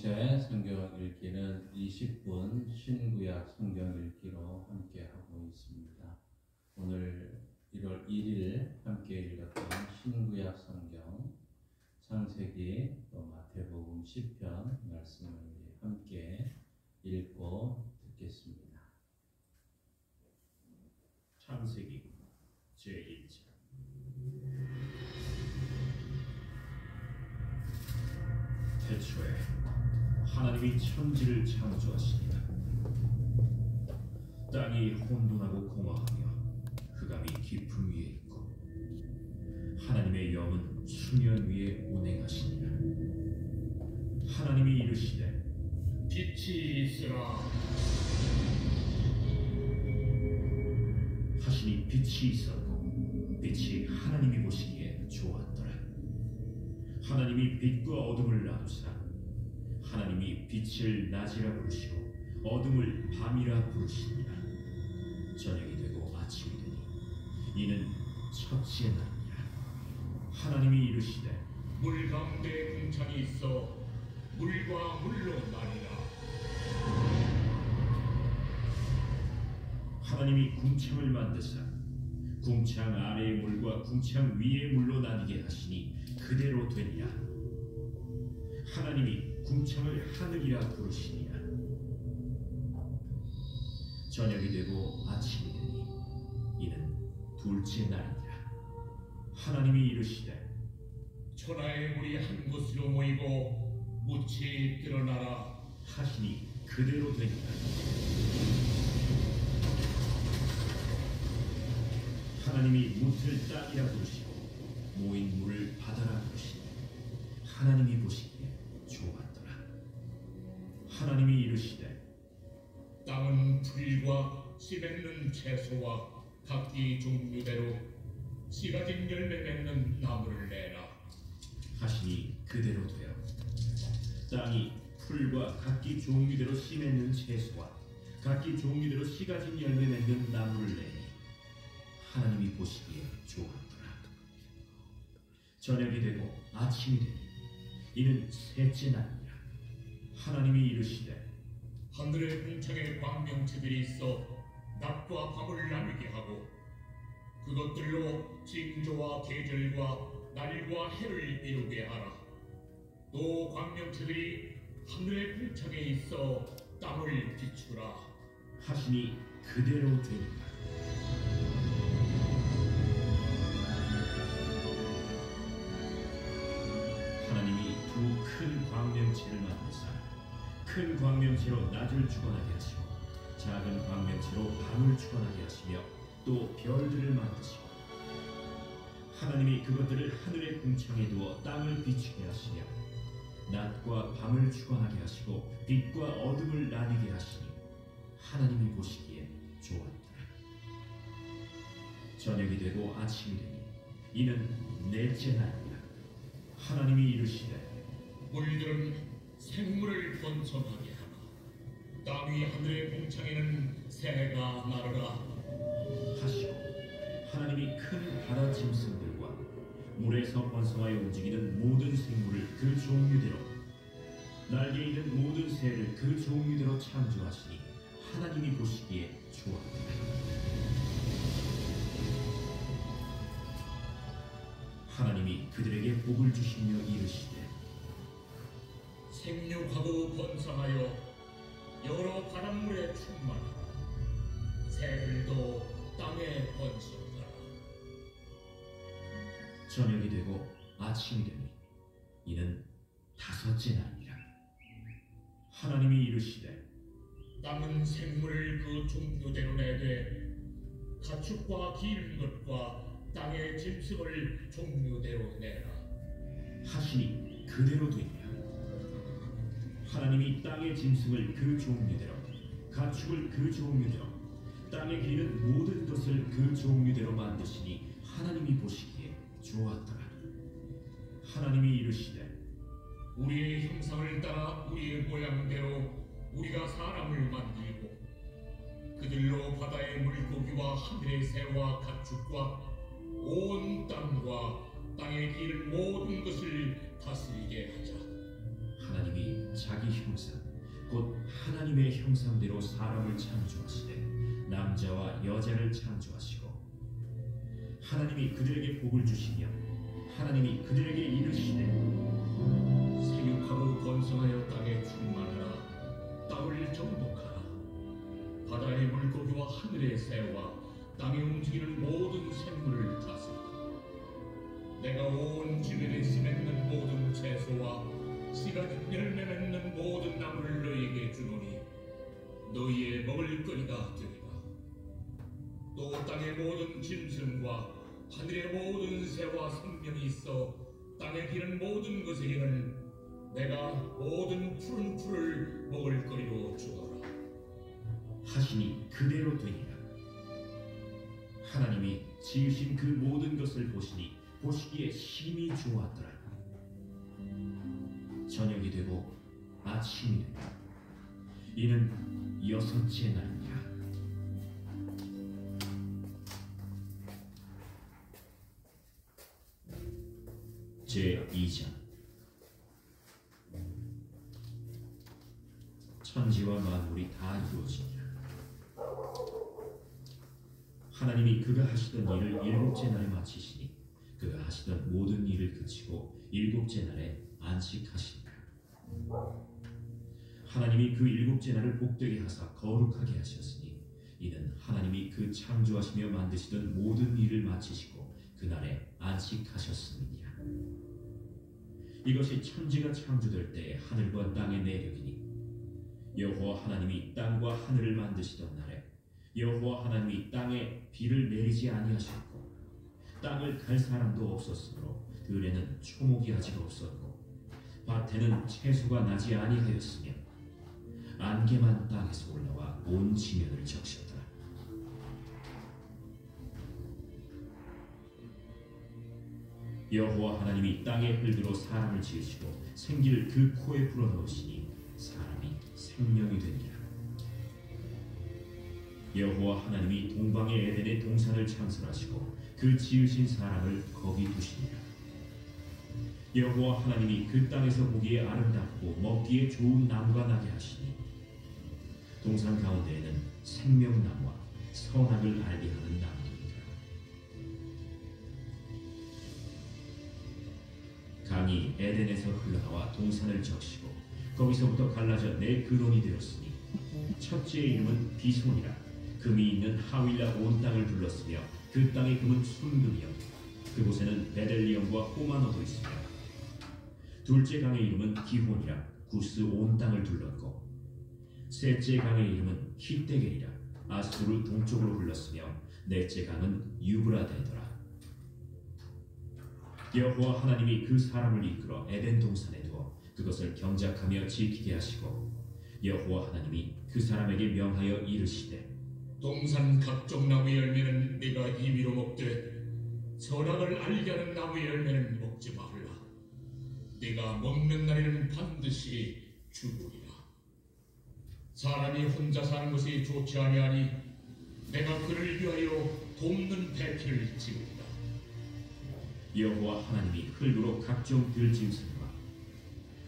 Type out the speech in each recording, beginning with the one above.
공동체 성경 읽기는 20분 신구약 성경 읽기로 함께 하고 있습니다. 오늘 1월 1일 함께 읽었던 신구약 성경 창세기 또 마태복음 시편 말씀을 함께 읽고 듣겠습니다. 창세기 제1장. 태초에 하나님이 천지를 창조하시니라. 땅이 혼돈하고 공허하며 흑암이 깊음 위에 있고 하나님의 영은 수면 위에 운행하시니라. 하나님이 이르시되 빛이 있으라 하시니 빛이 있었고 빛이 하나님이 보시기에 좋았더라. 하나님이 빛과 어둠을 나누사 하나님이 빛을 낮이라 부르시고 어둠을 밤이라 부르시니라. 저녁이 되고 아침이 되니 이는 첫째 날이라. 하나님이 이르시되 물 가운데 궁창이 있어 물과 물로 나뉘라. 하나님이 궁창을 만드사 궁창 아래의 물과 궁창 위의 물로 나뉘게 하시니 그대로 되니라. 하나님이 궁창을 하늘이라 부르시니라. 저녁이 되고 아침이 되니 이는 둘째 날이니라. 하나님이 이르시되 천하의 물이 한 곳으로 모이고 묻이 드러나라 하시니 그대로 되니라. 하나님이 묻을 땅이라 부르시고 모인 물을 바다라 부르시니 하나님이 보시기에 좋았더라. 하나님이 이르시되 땅은 풀과 씨 맺는 채소와 각기 종류대로 씨 가진 열매 맺는 나무를 내라 하시니 그대로 되어 땅이 풀과 각기 종류대로 씨 맺는 채소와 각기 종류대로 씨 가진 열매 맺는 나무를 내니 하나님이 보시기에 좋았더라. 저녁이 되고 아침이 되니 이는 셋째 날이라. 하나님이 이르시되 하늘의 궁창에 광명체들이 있어 낮과 밤을 나누게 하고 그것들로 징조와 계절과 날과 해를 이루게 하라. 또 광명체들이 하늘의 궁창에 있어 땅을 비추라 하시니 그대로 되니라. 하나님이 두 큰 광명체를 만드사 큰 광명체로 낮을 주관하게 하시고 작은 광명체로 밤을 주관하게 하시며 또 별들을 만드시고 하나님이 그것들을 하늘의 궁창에 두어 땅을 비추게 하시며 낮과 밤을 주관하게 하시고 빛과 어둠을 나뉘게 하시니 하나님이 보시기에 좋았더라. 저녁이 되고 아침이 되니 이는 넷째 날이라. 하나님이 이르시되 물들은 생물을 번성하게 하라. 땅 위 하늘의 궁창에는 새가 나르라 하시고 하나님이 큰 바다 짐승들과 물에서 번성하여 움직이는 모든 생물을 그 종류대로 날개 있는 모든 새를 그 종류대로 창조하시니 하나님이 보시기에 좋았더라. 하나님이 그들에게 복을 주시며 이르시되 생육하고 번성하여 여러 바닷물에 충만하라. 새들도 땅에 번성하라. 저녁이 되고 아침이 되니 이는 다섯째 날이라. 하나님이 이르시되 땅은 생물을 그 종류대로 내되 가축과 기른 것과 땅의 짐승을 종류대로 내라 하시니 그대로 되니라. 하나님이 땅의 짐승을 그 종류대로 가축을 그 종류대로 땅에 기는 모든 것을 그 종류대로 만드시니 하나님이 보시기에 좋았더라. 하나님이 이르시되 우리의 형상을 따라 우리의 모양대로 우리가 사람을 만들고 그들로 바다의 물고기와 하늘의 새와 가축과 온 땅과 땅에 기는 모든 것을 다스리게 하자. 하나님이 자기 형상 곧 하나님의 형상대로 사람을 창조하시되 남자와 여자를 창조하시고 하나님이 그들에게 복을 주시며 하나님이 그들에게 이르시되 생육하고 번성하여 땅에 충만하라. 땅을 정복하라. 바다의 물고기와 하늘의 새와 땅에 움직이는 모든 생물을 다스리라. 내가 온 지면에 씨 맺는 모든 채소와 씨가 열매 맺는 모든 나무를 너희에게 주노니 너희의 먹을거리가 되리라. 또 땅의 모든 짐승과 하늘의 모든 새와 생명이 있어 땅에 기는 모든 것에게는 내가 모든 푸른 풀을 먹을거리로 주노라. 하시니 그대로 되니라. 하나님이 지으신 그 모든 것을 보시니 보시기에 심히 좋았더라. 저녁이 되고 아침이 되고 이는 여섯째 날이니라. 제2장. 천지와 만물이 다 이루어지니라. 하나님이 그가 하시던 일을 일곱째 날에 마치시니 그가 하시던 모든 일을 그치고 일곱째 날에 안식하시니라. 하나님이 그 일곱째 날을 복되게 하사 거룩하게 하셨으니 이는 하나님이 그 창조하시며 만드시던 모든 일을 마치시고 그날에 안식하셨음이니라. 이것이 천지가 창조될 때에 하늘과 땅의 내력이니 여호와 하나님이 땅과 하늘을 만드시던 날에 여호와 하나님이 땅에 비를 내리지 아니하셨고 땅을 갈 사람도 없었으므로 들에는 초목이 아직 없었고 밭에는 채소가 나지 아니하였으며 안개만 땅에서 올라와 온 지면을 적셨더라. 여호와 하나님이 땅의 흙으로 사람을 지으시고 생기를 그 코에 불어넣으시니 사람이 생명이 되니라. 여호와 하나님이 동방의 에덴의 동산을 창설하시고 그 지으신 사람을 거기 두시니라. 여호와 하나님이 그 땅에서 보기에 아름답고 먹기에 좋은 나무가 나게 하시니 동산 가운데에는 생명나무와 선악을 알게 하는 나무들이라. 강이 에덴에서 흘러나와 동산을 적시고 거기서부터 갈라져 네 근원이 되었으니 첫째의 이름은 비손이라. 금이 있는 하윌라 온 땅을 둘렀으며 그 땅의 금은 순금이요 그곳에는 베델리엄과 호마노도 있으며 둘째 강의 이름은 기혼이라. 구스 온 땅을 둘렀고 셋째 강의 이름은 히데겔이라. 아수르 동쪽으로 흘렀으며 넷째 강은 유브라데더라. 여호와 하나님이 그 사람을 이끌어 에덴 동산에 두어 그것을 경작하며 지키게 하시고 여호와 하나님이 그 사람에게 명하여 이르시되 동산 각종 나무의 열매는 네가 임의로 먹되 선악을 알게 하는 나무의 열매는 먹지 말라. 네가 먹는 날에는 반드시 죽으리라. 사람이 혼자 사는 것이 좋지 아니하니 내가 그를 위하여 돕는 배필을 지으리라. 여호와 하나님이 흙으로 각종 들짐승과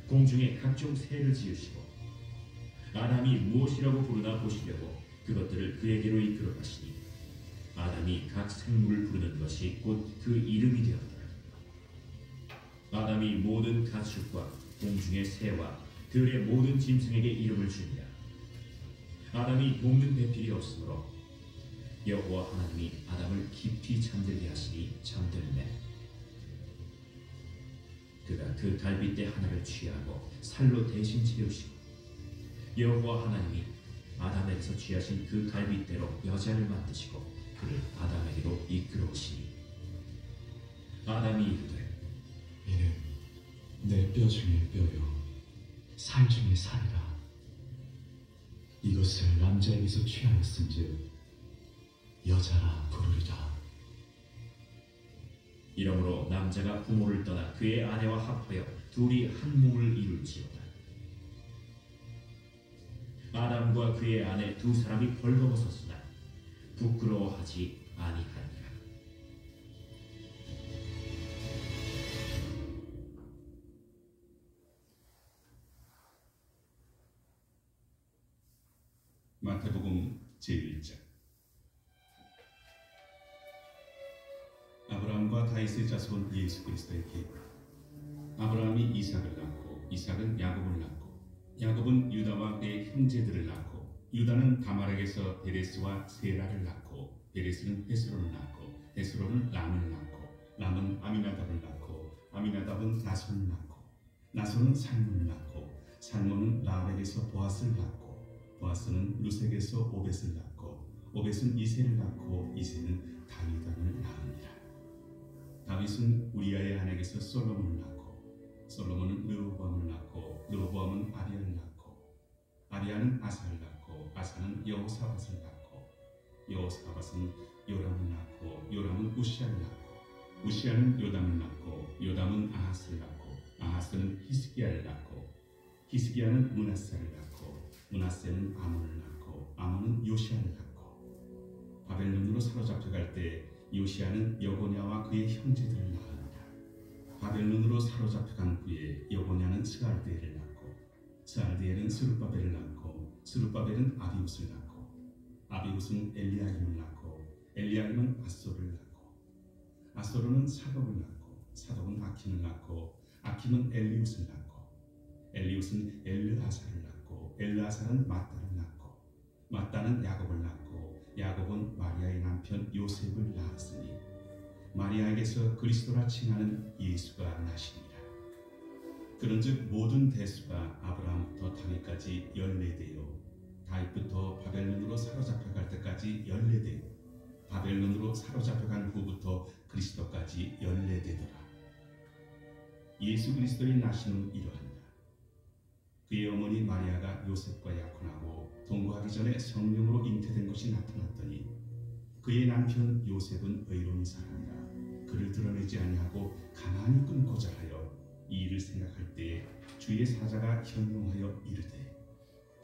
공중에 각종 새를 지으시고 아담이 무엇이라고 부르나 보시려고 그것들을 그에게로 이끌어 가시니 아담이 각 생물을 부르는 것이 곧 그 이름이 되었더라. 아담이 모든 가축과 공중의 새와 들의 모든 짐승에게 이름을 주니라. 아담이 돕는 배필이 없으므로 여호와 하나님이 아담을 깊이 잠들게 하시니 잠들매 그가 그 갈빗대 하나를 취하고 살로 대신 채우시고 여호와 하나님이 아담에게서 취하신 그 갈빗대로 여자를 만드시고 그를 아담에게로 이끌어오시니 아담이 이르되 이는 내 뼈 중에 뼈요 살 중에 살이라. 이것을 남자에게서 취하였은즉 여자라 부르리라. 이러므로 남자가 부모를 떠나 그의 아내와 합하여 둘이 한 몸을 이룰지어다. 아담과 그의 아내 두 사람이 벌거벗었으나 부끄러워하지 아니하니라. 마태복음 제1장. 아브라함과 다윗의 자손 예수 그리스도의 계보. 아브라함이 이삭을 낳고 이삭은 야곱을 낳고 야곱은 유다와 그의 형제들을 낳고 유다는 다말에게서 베레스와 세라를 낳고 베레스는 헤스론을 낳고 헤스론은 람을 낳고 람은 아미나답을 낳고 아미나답은 나손을 낳고 나손은 살몬을 낳고 살몬은 라합에게서 보아스를 낳고 보아스는 루색에서 오벳을 낳고 오벳은 이새를 낳고 이새는 다윗왕을 낳으니라. 다윗은 우리아의 아내에게서 솔로몬을 낳고 솔로몬은 르호보암을 낳고 르호보암은 아비야를 낳고 아비야는 아사를 낳고 아사는 여호사밧을 낳고 여호사밧은 요람을 낳고 요람은 우시아를 낳고 우시아는 요담을 낳고 요담은 아하스를 낳고 아하스는 히스기야를 낳고 히스기야는 므낫세를 낳고 므낫세는 아몬을 낳고 아몬은 요시아를 낳고 바벨론으로 사로잡혀갈 때 요시아는 여고냐와 그의 형제들을 낳으니라. 바벨론으로 사로잡혀간 후에 여고냐는 스알드엘을 낳고 스알드엘은 스룹바벨을 낳고 스룹바벨은 아비웃을 낳고 아비웃은 엘리야김을 낳고 엘리야김은 아소를 낳고 아소르는 사독을 낳고 사독은 아킴을 낳고 아킴은 엘리웃을 낳고 엘리웃은 엘르아사를 낳고 엘르아사는 마따를 낳고 마따는 야곱을 낳고 야곱은 마리아의 남편 요셉을 낳았으니 마리아에게서 그리스도라 칭하는 예수가 나시니라. 그런즉 모든 대수가 아브라함부터 다윗까지 14대요 다윗부터 바벨론으로 사로잡혀갈 때까지 14대요 바벨론으로 사로잡혀간 후부터 그리스도까지 14대더라. 예수 그리스도의 나심은 이러한다. 그의 어머니 마리아가 요셉과 약혼하고 동거하기 전에 성령으로 잉태된 것이 나타났더니 그의 남편 요셉은 의로운 사람이라 그를 드러내지 아니하고 가만히 끊고자 하여 이 일을 생각할 때에 주의 사자가 현몽하여 이르되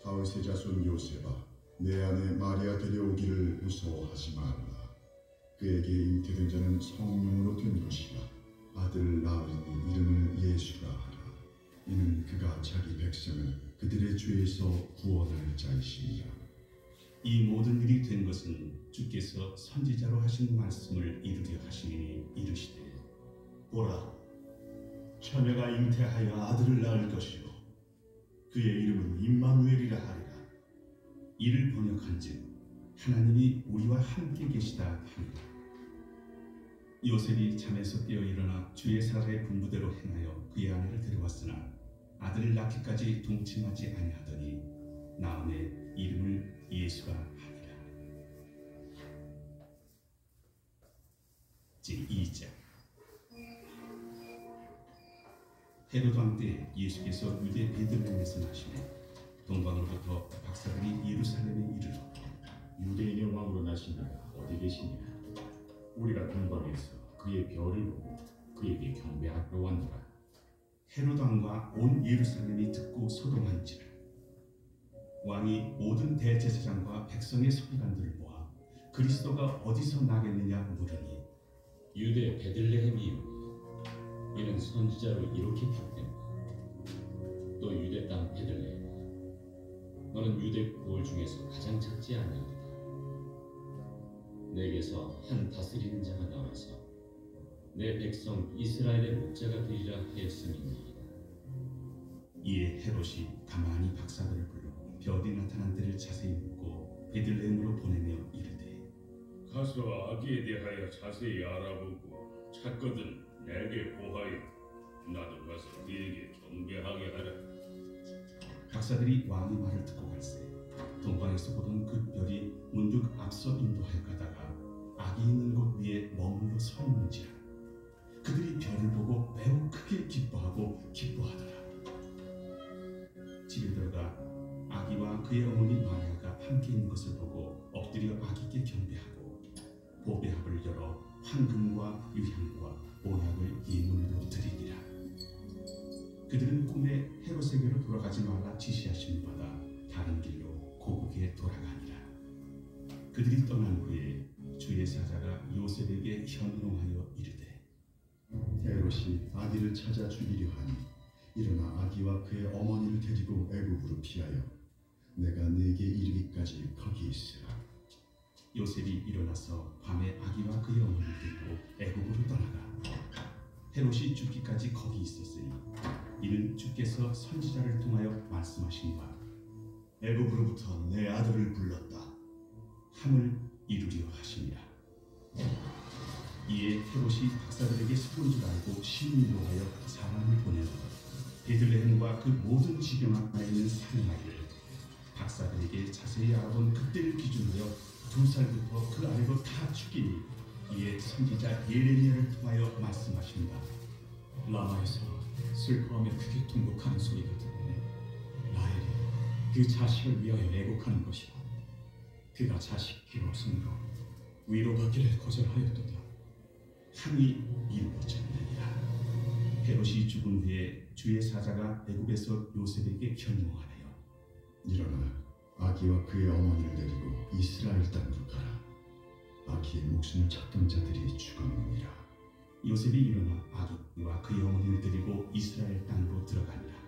다윗의 자손 요셉아 내 아내 마리아 데려오기를 무서워하지 말라. 그에게 잉태된 자는 성령으로 된 것이라. 아들을 낳으리니 이름을 예수라 하라. 이는 그가 자기 백성을 그들의 죄에서 구원할 자이시니라. 이 모든 일이 된 것은 주께서 선지자로 하신 말씀을 이루려 하시니 이르시되 보라, 처녀가 잉태하여 아들을 낳을 것이요 그의 이름은 임마누엘이라 하리라. 이를 번역한즉 하나님이 우리와 함께 계시다 하니라. 요셉이 잠에서 깨어 일어나 주의 사자의 분부대로 행하여 그의 아내를 데려왔으나 아들을 낳기까지 동침하지 아니하더니 나음에 이름을 예수라 하니라. 제2장. 헤로드 왕 때 예수께서 유대 베들레헴에서 나시매 동방으로부터 박사들이 예루살렘에 이르러 유대인의 왕으로 나신 이가 어디 계시냐? 우리가 동방에서 그의 별을 보고 그에게 경배하러 왔노라. 헤로드 왕과 온 예루살렘이 듣고 소동한지라. 왕이 모든 대제사장과 백성의 서기관들을 모아 그리스도가 어디서 나겠느냐 물으니 유대 베들레헴이요 이는 선지자로 이렇게 기록된다. 또 유대 땅 베들레헴 너는 유대 고을 중에서 가장 작지 아니하다. 내게서 한 다스리는 자가 나와서 내 백성 이스라엘의 목자가 되리라 하였음이니이다. 이에 헤롯이 가만히 박사들을 불러 별이 나타난 데를 자세히 묻고 베들레헴으로 보내며 이르되 가서 아기에 대하여 자세히 알아보고 찾거든 내게 보하여 나도 가서 그에게 경배하게 하라. 박사들이 왕의 말을 듣고 갈새 동방에서 보던 그 별이 문득 앞서 인도하여 가다가 아기 있는 곳 위에 머물러 서 있는지라. 그들이 별을 보고 매우 크게 기뻐하고 기뻐하더라. 집에 들어가 아기와 그의 어머니 마리아가 함께 있는 것을 보고 엎드려 아기께 경배하고 보배합을 열어 황금과 유향과 온약을 예물로 드리니라. 그들은 꿈에 헤롯에게로 돌아가지 말라 지시하심을 받아 다른 길로 고국에 돌아가니라. 그들이 떠난 후에 주의 사자가 요셉에게 현몽하여 이르되 헤롯이 아기를 찾아 죽이려 하니 일어나 아기와 그의 어머니를 데리고 애굽으로 피하여 내가 네게 이르기까지 거기 있으라. 요셉이 일어나서 밤에 아기와 그의 어머니를 들고 애굽으로 떠나가 헤롯이 죽기까지 거기 있었으니 이는 주께서 선지자를 통하여 말씀하신 바 애굽으로부터 내 아들을 불렀다 함을 이루려 하시니라. 이에 헤롯이 박사들에게 속은 줄 알고 시민으로 하여 사람을 보내어 베들레헴과 그 모든 지경 안에 있는 사냥아이를 박사들에게 자세히 알아본 그때를 기준하여 2살부터 그 아래로 다 죽이니 이에 선지자 예레미야를 통하여 말씀하신다. 라마에서 슬퍼하며 크게 통곡하는 소리가 들리네. 라헬이 그 자식을 위하여 애곡하는 것이라. 그가 자식이 없으므로 위로받기를 거절하였도다. 함이 이루어졌느니라. 헤롯이 죽은 후에 주의 사자가 애굽에서 요셉에게 현몽하네요. 일어나 아기와 그의 어머니를 데리고 이스라엘 땅으로 가라. 아기의 목숨을 찾던 자들이 죽었느니라. 요셉이 일어나 아기와 그의 어머니를 데리고 이스라엘 땅으로 들어가니라.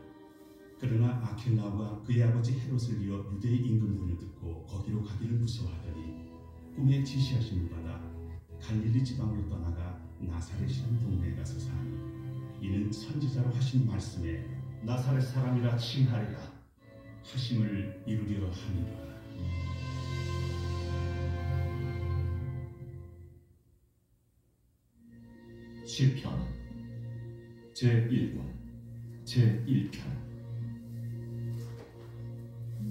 그러나 아켈라오가 그의 아버지 헤롯을 이어 유대의 임금들을 듣고 거기로 가기를 무서워하더니 꿈에 지시하심을 받아 갈릴리 지방으로 떠나가 나사렛이라는 동네에 가서 사니 이는 선지자로 하신 말씀에 나사렛 사람이라 칭하리라. 하심을 이루려 함이라. 시편 제1권 제1편.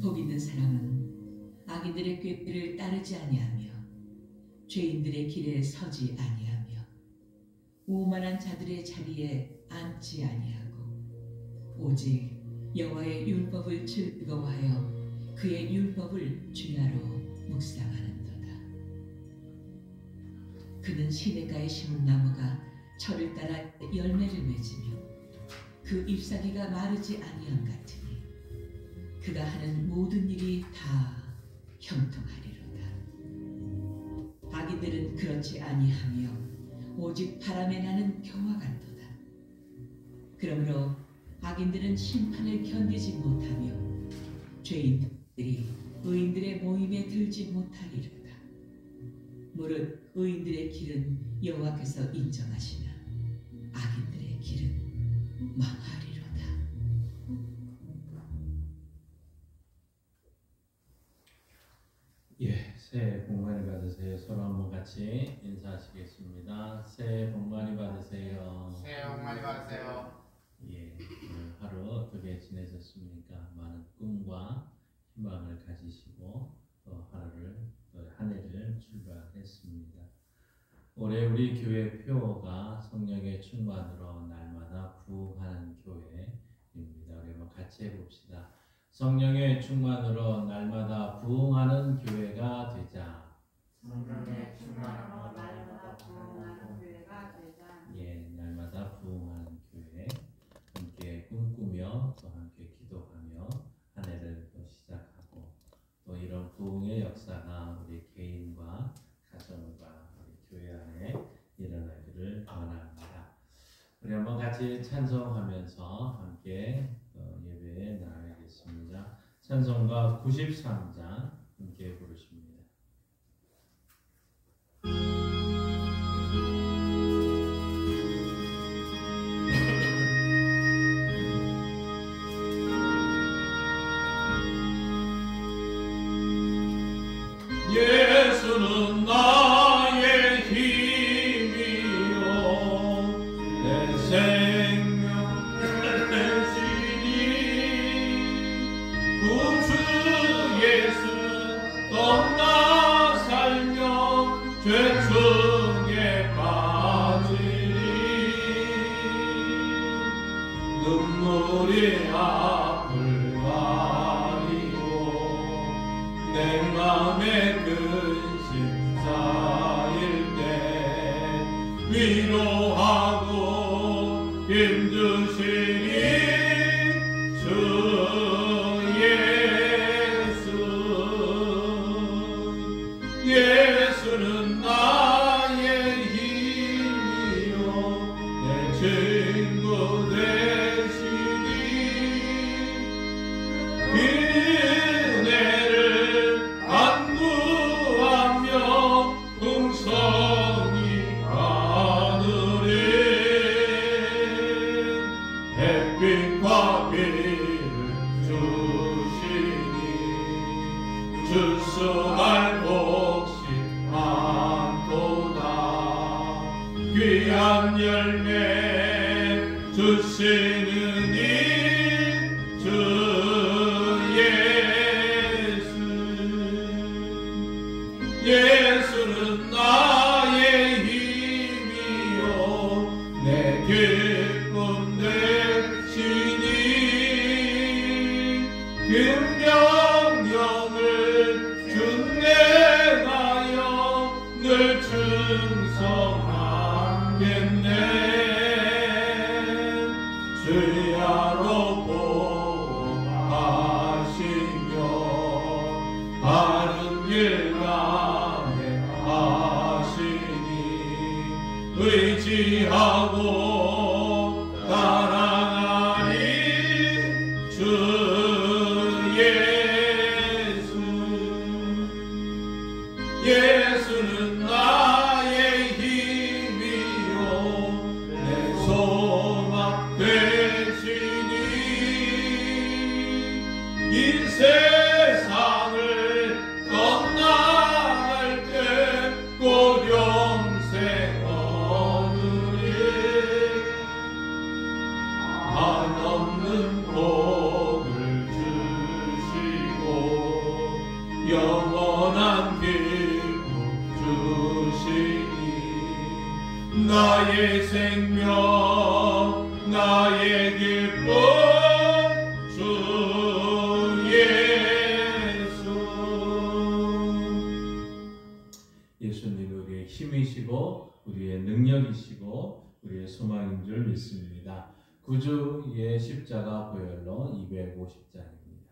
복 있는 사람은 악인들의 꾀를 따르지 아니하며 죄인들의 길에 서지 아니하며 오만한 자들의 자리에 앉지 아니하고 오직 여호와의 율법을 즐거워하여 그의 율법을 주야로 묵상하는도다. 그는 시냇가에 심은 나무가 철을 따라 열매를 맺으며 그 잎사귀가 마르지 아니함 같으니 그가 하는 모든 일이 다 형통하리로다. 악인들은 그렇지 아니하며 오직 바람에 나는 겨와 같도다. 그러므로 악인들은 심판을 견디지 못하며 죄인들이 의인들의 모임에 들지 못하리로다. 무릇 의인들의 길은 여호와께서 인정하시나 악인들의 길은 망하리로다. 예, 새해 복 많이 받으세요. 서로 한번 같이 인사하시겠습니다. 새해 복 많이 받으세요. 새해 복 많이 받으세요. 예, 오늘 하루 어떻게 지내셨습니까? 많은 꿈과 희망을 가지시고 또 하루를 또 한 해를 출발했습니다. 올해 우리 교회 표어가 성령의 충만으로 날마다 부흥하는 교회입니다. 우리 한번 같이 해봅시다. 성령의 충만으로 날마다 부흥하는 교회가 되자. 성령의 충만으로 날마다 부흥하는 교회가 되자. 예, 날마다 부흥하는 교회 함께 꿈꾸며 또 함께 기도하며 한 해를 또 시작하고 또 이런 부흥의 역사가 우리 개인과 가정과 우리 교회 안에 일어나기를 원합니다. 우리 한번 같이 찬송하면서 함께 예배에 나가겠습니다. 찬송가 93장 함께 부르십니다. 예수는 나의 힘이요 내 생명 되시니 구주 예수 떠나 살며 죄중에 빠지니 눈물이 앞을 가리고 내 맘에 근심 쌓일 때 위로하고 힘주시니 주 예수는 나의 힘이요 내 친구 되시니 그네 음식과 비를 주시니 주수할 곳이 많도다. 귀한 열매 주시는 이 주 예수. 예수는 나의 힘이요 내 기쁨 되시니 그 명령을 준내하여 늘 충성하겠네. 주야로 보호하시며 바른 길 가게 하시니 의지하고 따라가리 주 예수. 예수는 나의 힘이요 내 소망 되시니 이 세상을 떠나갈 때 곧 영생 얻으리. 한없는 복을 주시고 영원한 기쁨 주시니 나의 생명 나의 기쁨 주 예수. 예수님 우리의 힘이시고 우리의 능력이시고 우리의 소망인 줄 믿습니다. 구주의 십자가 보혈로 250장입니다.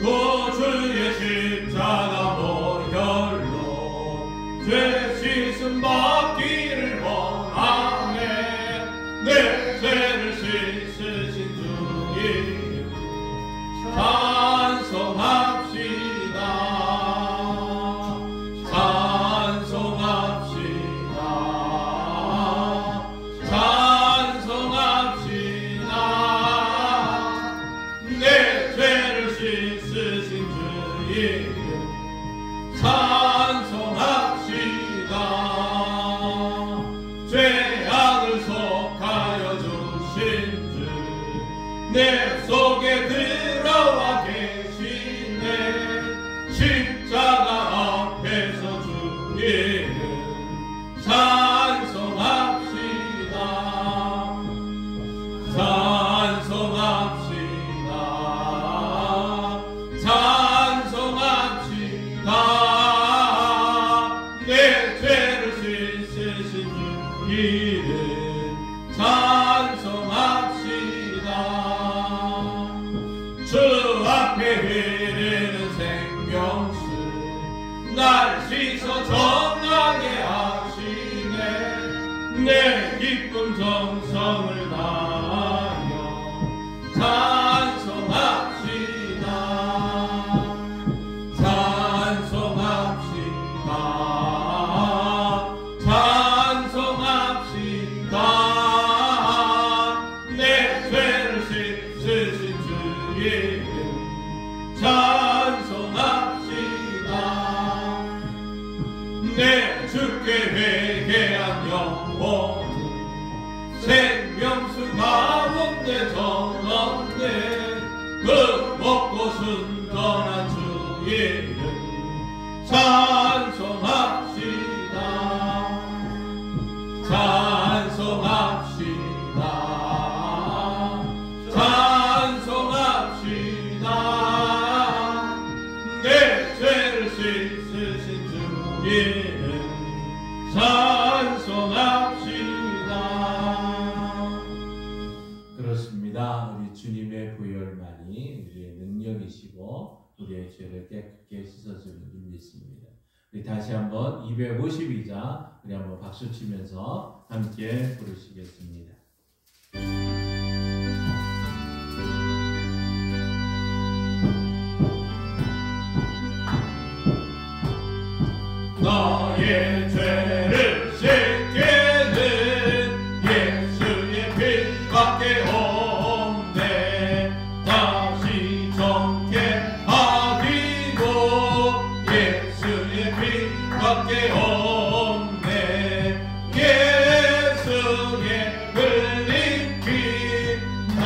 구주의 십자가 보혈로 죄 씻음 받기를 원하네. 내 죄를 씻으신 주 이름 찬송합시다. 찬송합시다. 찬송합시다. 내 죄를 씻으신 주 이름 찬송합시다. 죄악을 속하여 주신 주 내 속에 들어와 계시네. 십자가 앞에서 주 이름 찬송합시다. 찬송합시다. 찬송합시다. 내 죄를 씻으신 주 이름 찬송합시다. 주 앞에 흐르는 생명수 날 씻어 정하게 하시네. 내 기쁨 정성을 다하여 찬송합시다. 찬송합시다. 찬송합시다. 내 죄를 씻으신 주 이름 찬송합시다. 내 주께 회개한 영혼은 생명수 가운데 전없네. 그 먹고 순전한 주 이름 찬송합시다. 찬송합시다. 찬송합시다. 내 죄를 씻으신 주 이름 찬송합시다. 그렇습니다. 우리 주님의 보혈만이 우리의 능력이시고 우리의 죄를 깨끗게 씻어주는 줄 믿습니다. 우리 다시 한번 252장 우리 한번 박수 치면서 함께 부르시겠습니다. 나의 죄를 씻기는 예수의 피밖에 없네. 다시 정케 하기도 예수의 피밖에 없네. 예수의 흘린 피 날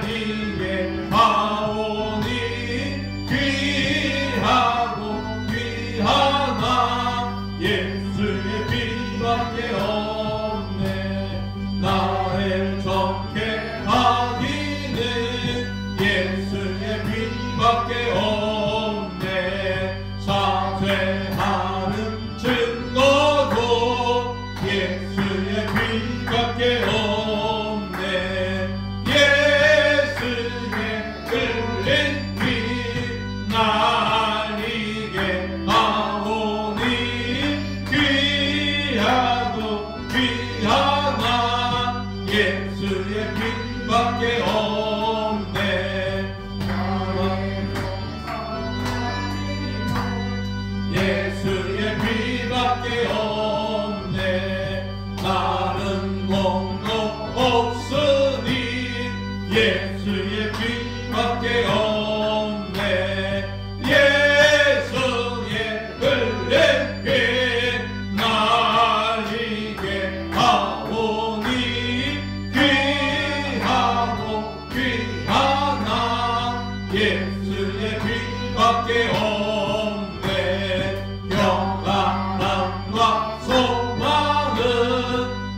위해 하오니 귀하고 귀하나 예수의 피밖에 없네. 나를 정케 하기는 예수의 피밖에 없네. 사죄하는 증거도 예수의 피밖에 없네. 예수의 흘린 피 날 이게 하오니 귀하고 귀하나 예수의 피밖에 없네. 예수의 피밖에 없네. 나는 공로 없으니 예수의 피밖에 없네. 예수의 흘린 피 날 이게 하오니 귀하고 귀하나 예수의 피밖에 없네. 평안함과 소망은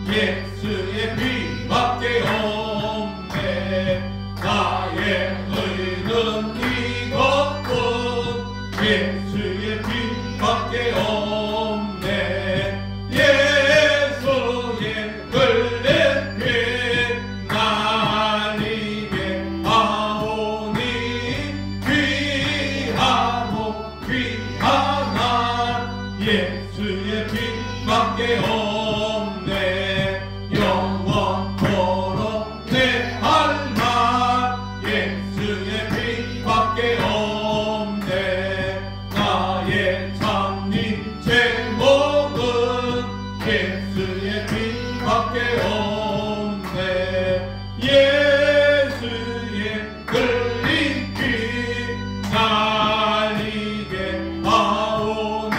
예수의 피밖에 없네. 나의 의는 이것뿐 예수의 피밖에 없네. 예수의 흘린 피 날 이게 하오니 귀하고 귀하나 예수의 피밖에 없네. 영원토록 내 할 말 예수의 피밖에 없네. 나의 참린 제목은 예수의 피밖에 없네. 예수의 흘린 피 날 이게 하오니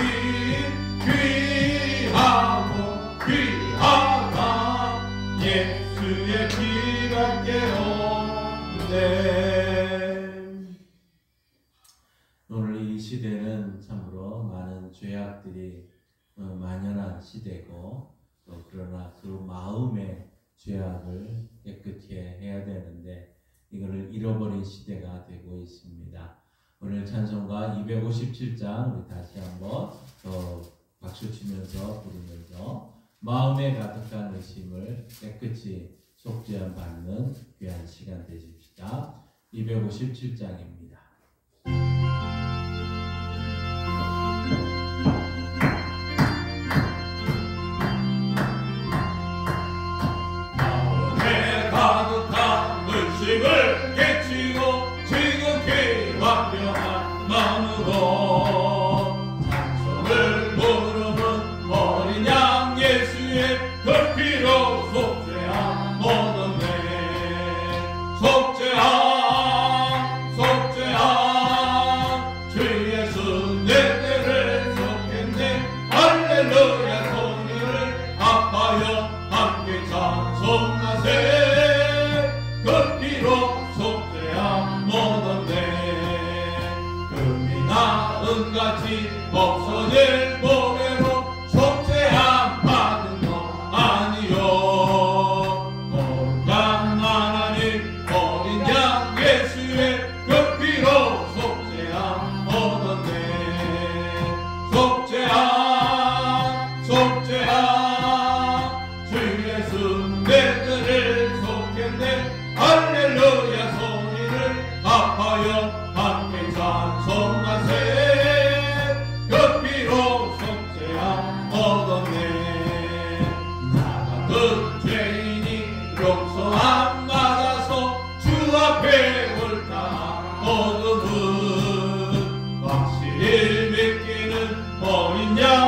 귀하고 귀하다 예수의 피밖에 없네. 오늘 이 시대는 참으로 많은 죄악들이 만연한 시대고 또 그러나 그 마음의 죄악을 깨끗이 해야 되는데 이거를 잃어버린 시대가 되고 있습니다. 오늘 찬송가 257장 우리 다시 한번 박수 치면서 부르면서 마음에 가득한 의심을 깨끗이 속죄함 받는 귀한 시간 되십시다. 257장입니다. 마음에 가득한 의심을 깨치고 지극히 완벽한 마음으로 찬송을 부르는 어린 양 예수의 그 피로 속죄함 얻었네. 속죄함 속죄함 주 예수 내 죄를 속했네. 할렐루야 소리를 아파요 함께 찬송하세. 그 피로 속죄함 얻었네. 금이 나은같이 없어질 보배로 속죄함 받은 거 아니요. 거룩한 하나님 어린 양 예수의 그 피로 속죄함 얻었네. 속죄함 속죄함 주 예수 내 죄를 속했네. 할렐루야 소리를 아파요 함께 찬송하세. 그 피로 속죄함 얻었네. 나 같은 죄인이 용서함 받아서 주 앞에 옳다 얻음은 확실히 믿기는 어린 양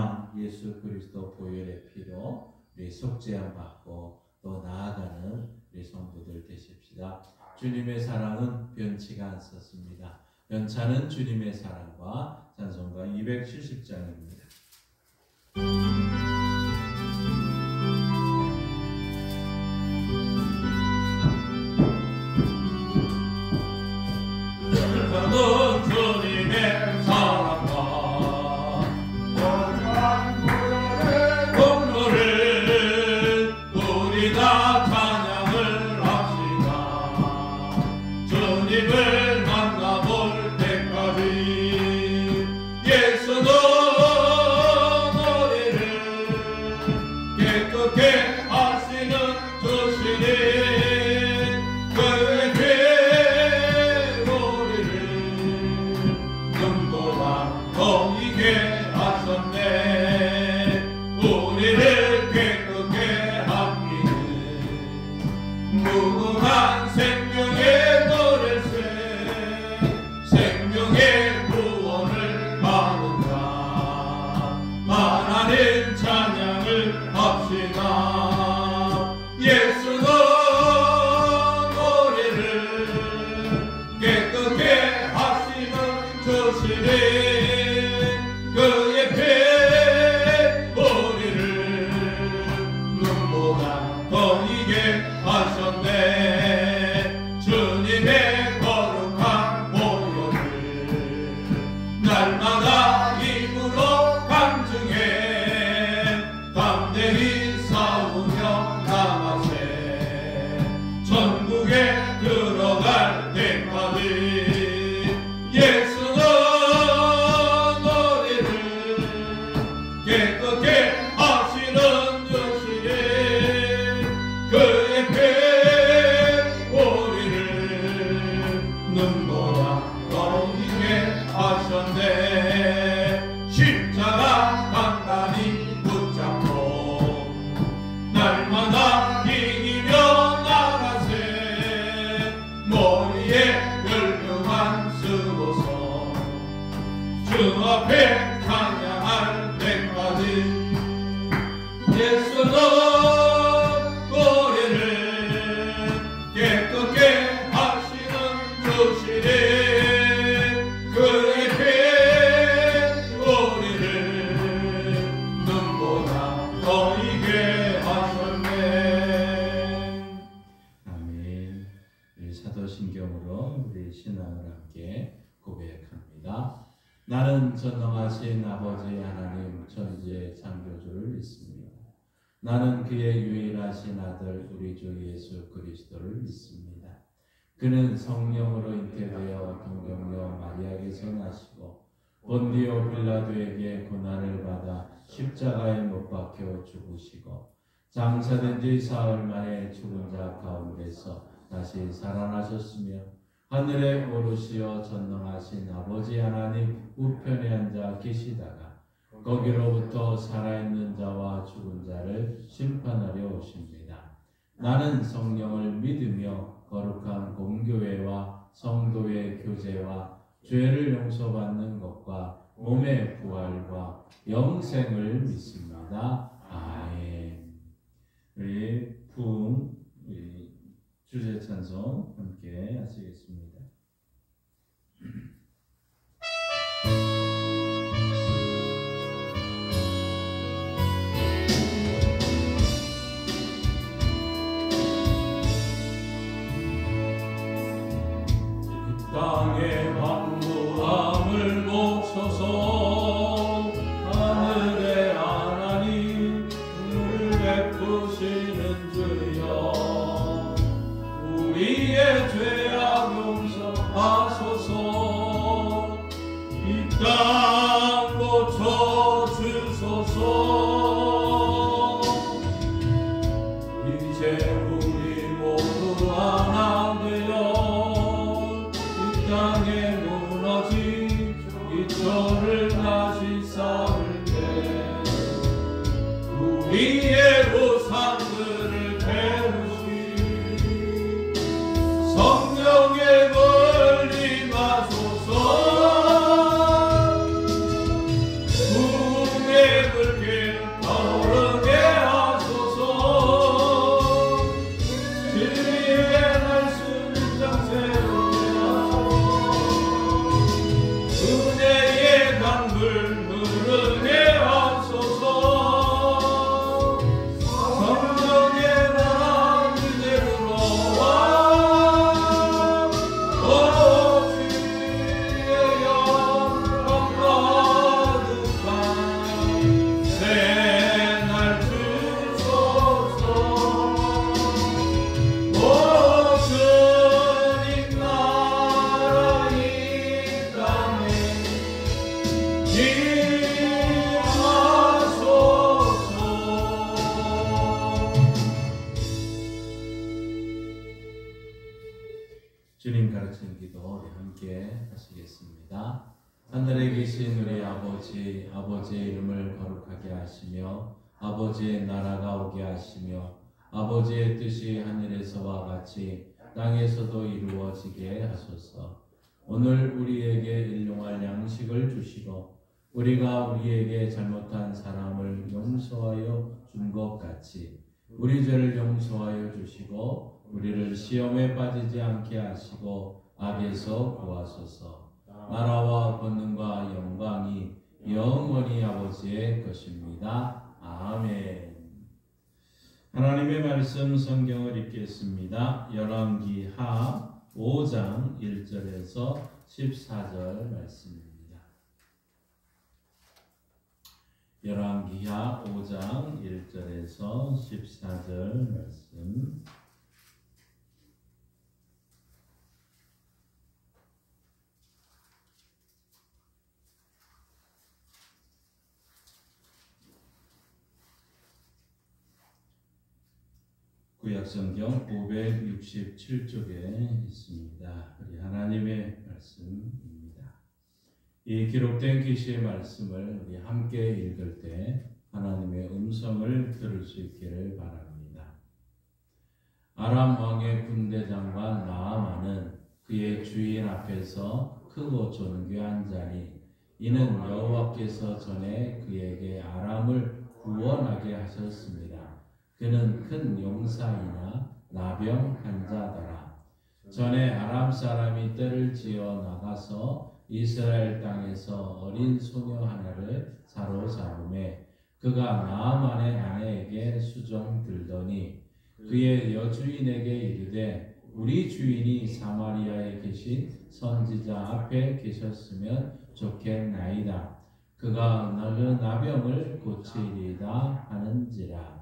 양 예수 그리스도 보혈의 피로 우리 속죄함 받고 또 나아가는 우리 성도들 되십시다. 주님의 사랑은 변치가 않습니다. 변차는 주님의 사랑과 찬송가 270장입니다. 주님의 사랑과 공로를 우리 다 찬양을 합시다. 주님을 만나볼 때까지 예수는 우리를 깨끗게 하시는 주시니 그의 피 보이게 하셨네. 우리를 깨끗게 하기는 무궁한 생명의 노래새 생명의 구원을 받은 자 하나님 찬양을 합시다. 예수는 우리를 깨끗게 하시는 주시니 그의 피 우리를 눈보다 더이게 하셨네. 주님의 거룩한 보혈을 날마다 힘으로 간증해 담대히 싸우며 나가세. 천국에 들어갈 때까지 예수는 깨끗게 하시는 주시니 그의 피 우리를 눈보다 더이게 하셨네. 십자가 단단히 붙잡고 날마다 이기며 나가세. 머리에 열명만 쓰고서 주 앞에 찬양할 때까지 예수는 우리를 깨끗게 하시는 주시니 그의 피 우리를 눈보다 더이게 하셨네. 아멘. 우리 사도신경으로 우리 신앙을 함께 고백합니다. 나는 전능하신 아버지 하나님 천지의 창조주를 믿습니다. 나는 그의 유일하신 아들 우리 주 예수 그리스도를 믿습니다. 그는 성령으로 잉태되어 동정녀 마리아에게서 나시고 본디오 빌라도에게 고난을 받아 십자가에 못 박혀 죽으시고 장사된 지 사흘 만에 죽은 자 가운데서 다시 살아나셨으며 하늘에 오르시어 전능하신 아버지 하나님 우편에 앉아 계시다가 거기로부터 살아있는 자와 죽은 자를 심판하려 오십니다. 나는 성령을 믿으며 거룩한 공교회와 성도의 교제와 죄를 용서받는 것과 몸의 부활과 영생을 믿습니다. 아멘. 우리 부흥 주제 찬송 함께 하시겠습니다. 땅의 황무함을 보소서. 하늘의 하나님 눈을 베푸시는 주여 우리의 죄악 용서하소서. 이 땅 고쳐주소서. 이제 우리 모두 하나 되어 이 땅에 무너진 기초를 다시 쌓을 때 우리의 우상들을 태우시. 성령의 권리 마 위에 말씀 인장 세우게 하소서. 은혜의 강물 흐르게 하소서. 성령의 나라 이대로 와. 오 주의 영광 가득한 새날 주소서. 오 주님 나라 이 땅에 주님 가르치는 기도 우리 함께 하시겠습니다. 하늘에 계신 우리 아버지, 아버지의 이름을 거룩하게 하시며 아버지의 나라가 오게 하시며 아버지의 뜻이 하늘에서와 같이 땅에서도 이루어지게 하소서. 오늘 우리에게 일용할 양식을 주시고 우리가 우리에게 잘못한 사람을 용서하여 준 것 같이 우리 죄를 용서하여 주시고 우리를 시험에 빠지지 않게 하시고 악에서 구하소서. 나라와 권능과 영광이 영원히 아버지의 것입니다. 아멘. 하나님의 말씀 성경을 읽겠습니다. 열왕기하 5장 1절에서 14절 말씀입니다. 열왕기하 5장 1절에서 14절 말씀. 구약성경 567쪽에 있습니다. 우리 하나님의 말씀입니다. 이 기록된 계시의 말씀을 우리 함께 읽을 때 하나님의 음성을 들을 수 있기를 바랍니다. 아람 왕의 군대장관 나아만은 그의 주인 앞에서 크고 존귀한 자니 이는 여호와께서 전에 그에게 아람을 구원하게 하셨습니다. 그는 큰 용사이나 나병한 자더라. 전에 아람 사람이 떼를 지어 나가서 이스라엘 땅에서 어린 소녀 하나를 사로잡음에 그가 나아만의 아내에게 수종 들더니 그의 여주인에게 이르되 우리 주인이 사마리아에 계신 선지자 앞에 계셨으면 좋겠나이다. 그가 그 나병을 고치리이다 하는지라.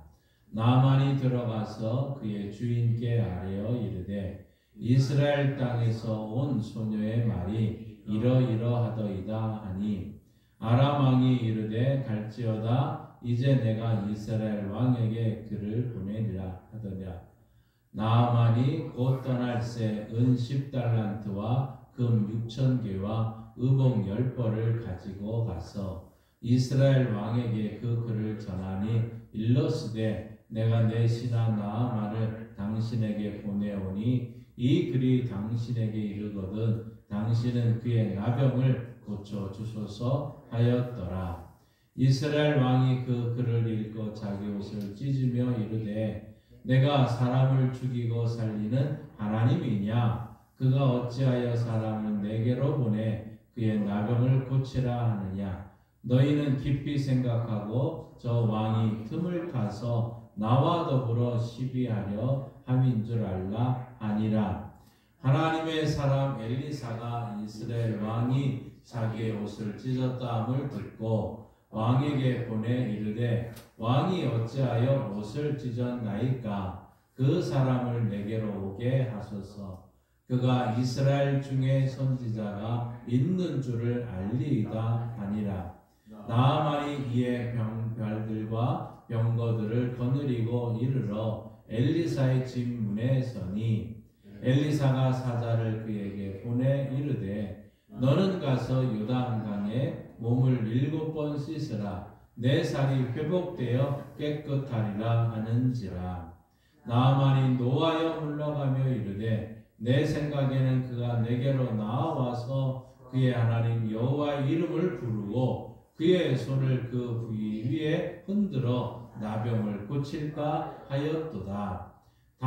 나아만이 들어가서 그의 주인께 아뢰어 이르되 이스라엘 땅에서 온 소녀의 말이 이러이러하더이다 하니 아람 왕이 이르되 갈지어다. 이제 내가 이스라엘 왕에게 그를 보내리라 하더라. 나아만이 곧 떠날새 은 10달란트와 금 6,000개와 의복 10벌을 가지고 가서 이스라엘 왕에게 그 글을 전하니 일러스되 내가 내 신하 나아만을 당신에게 보내오니 이 글이 당신에게 이르거든 당신은 그의 나병을 고쳐 주소서 하였더라. 이스라엘 왕이 그 글을 읽고 자기 옷을 찢으며 이르되 내가 사람을 죽이고 살리는 하나님이냐? 그가 어찌하여 사람을 내게로 보내 그의 나병을 고치라 하느냐? 너희는 깊이 생각하고 저 왕이 틈을 타서 나와 더불어 시비하려 함인 줄 알라 하니라. 하나님의 사람 엘리사가 이스라엘 왕이 자기의 옷을 찢었다함을 듣고 왕에게 보내 이르되 왕이 어찌하여 옷을 찢었나이까? 그 사람을 내게로 오게 하소서. 그가 이스라엘 중에 선지자가 있는 줄을 알리이다 하니라. 나아만이 이에 병별들과 병거들을 거느리고 이르러 엘리사의 집 문에 서니 엘리사가 사자를 그에게 보내 이르되 너는 가서 요단강에 몸을 7번 씻으라. 내 살이 회복되어 깨끗하리라 하는지라. 나아만이 노하여 물러가며 이르되 내 생각에는 그가 내게로 나와서 그의 하나님 여호와의 이름을 부르고 그의 손을 그 부위 위에 흔들어 나병을 고칠까 하였도다.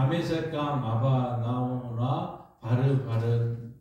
다메섹강 아바나오나 바르바른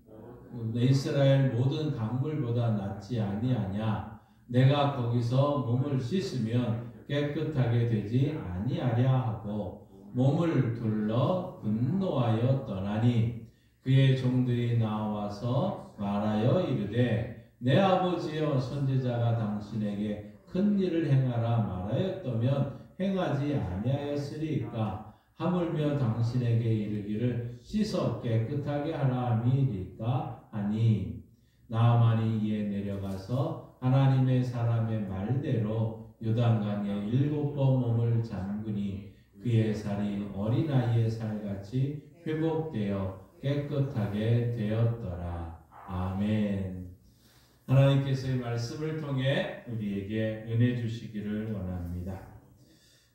이스라엘 모든 강물보다 낫지 아니하냐. 내가 거기서 몸을 씻으면 깨끗하게 되지 아니하랴 하고 몸을 둘러 분노하여 떠나니 그의 종들이 나와서 말하여 이르되 내 아버지여 선지자가 당신에게 큰 일을 행하라 말하였다면 행하지 아니하였으리까. 하물며 당신에게 이르기를 씻어 깨끗하게 하라 함이리까 하니 나아만이 이에 내려가서 하나님의 사람의 말대로 요단강에 7번 몸을 잠그니 그의 살이 어린아이의 살같이 회복되어 깨끗하게 되었더라. 아멘. 하나님께서의 말씀을 통해 우리에게 은혜 주시기를 원합니다.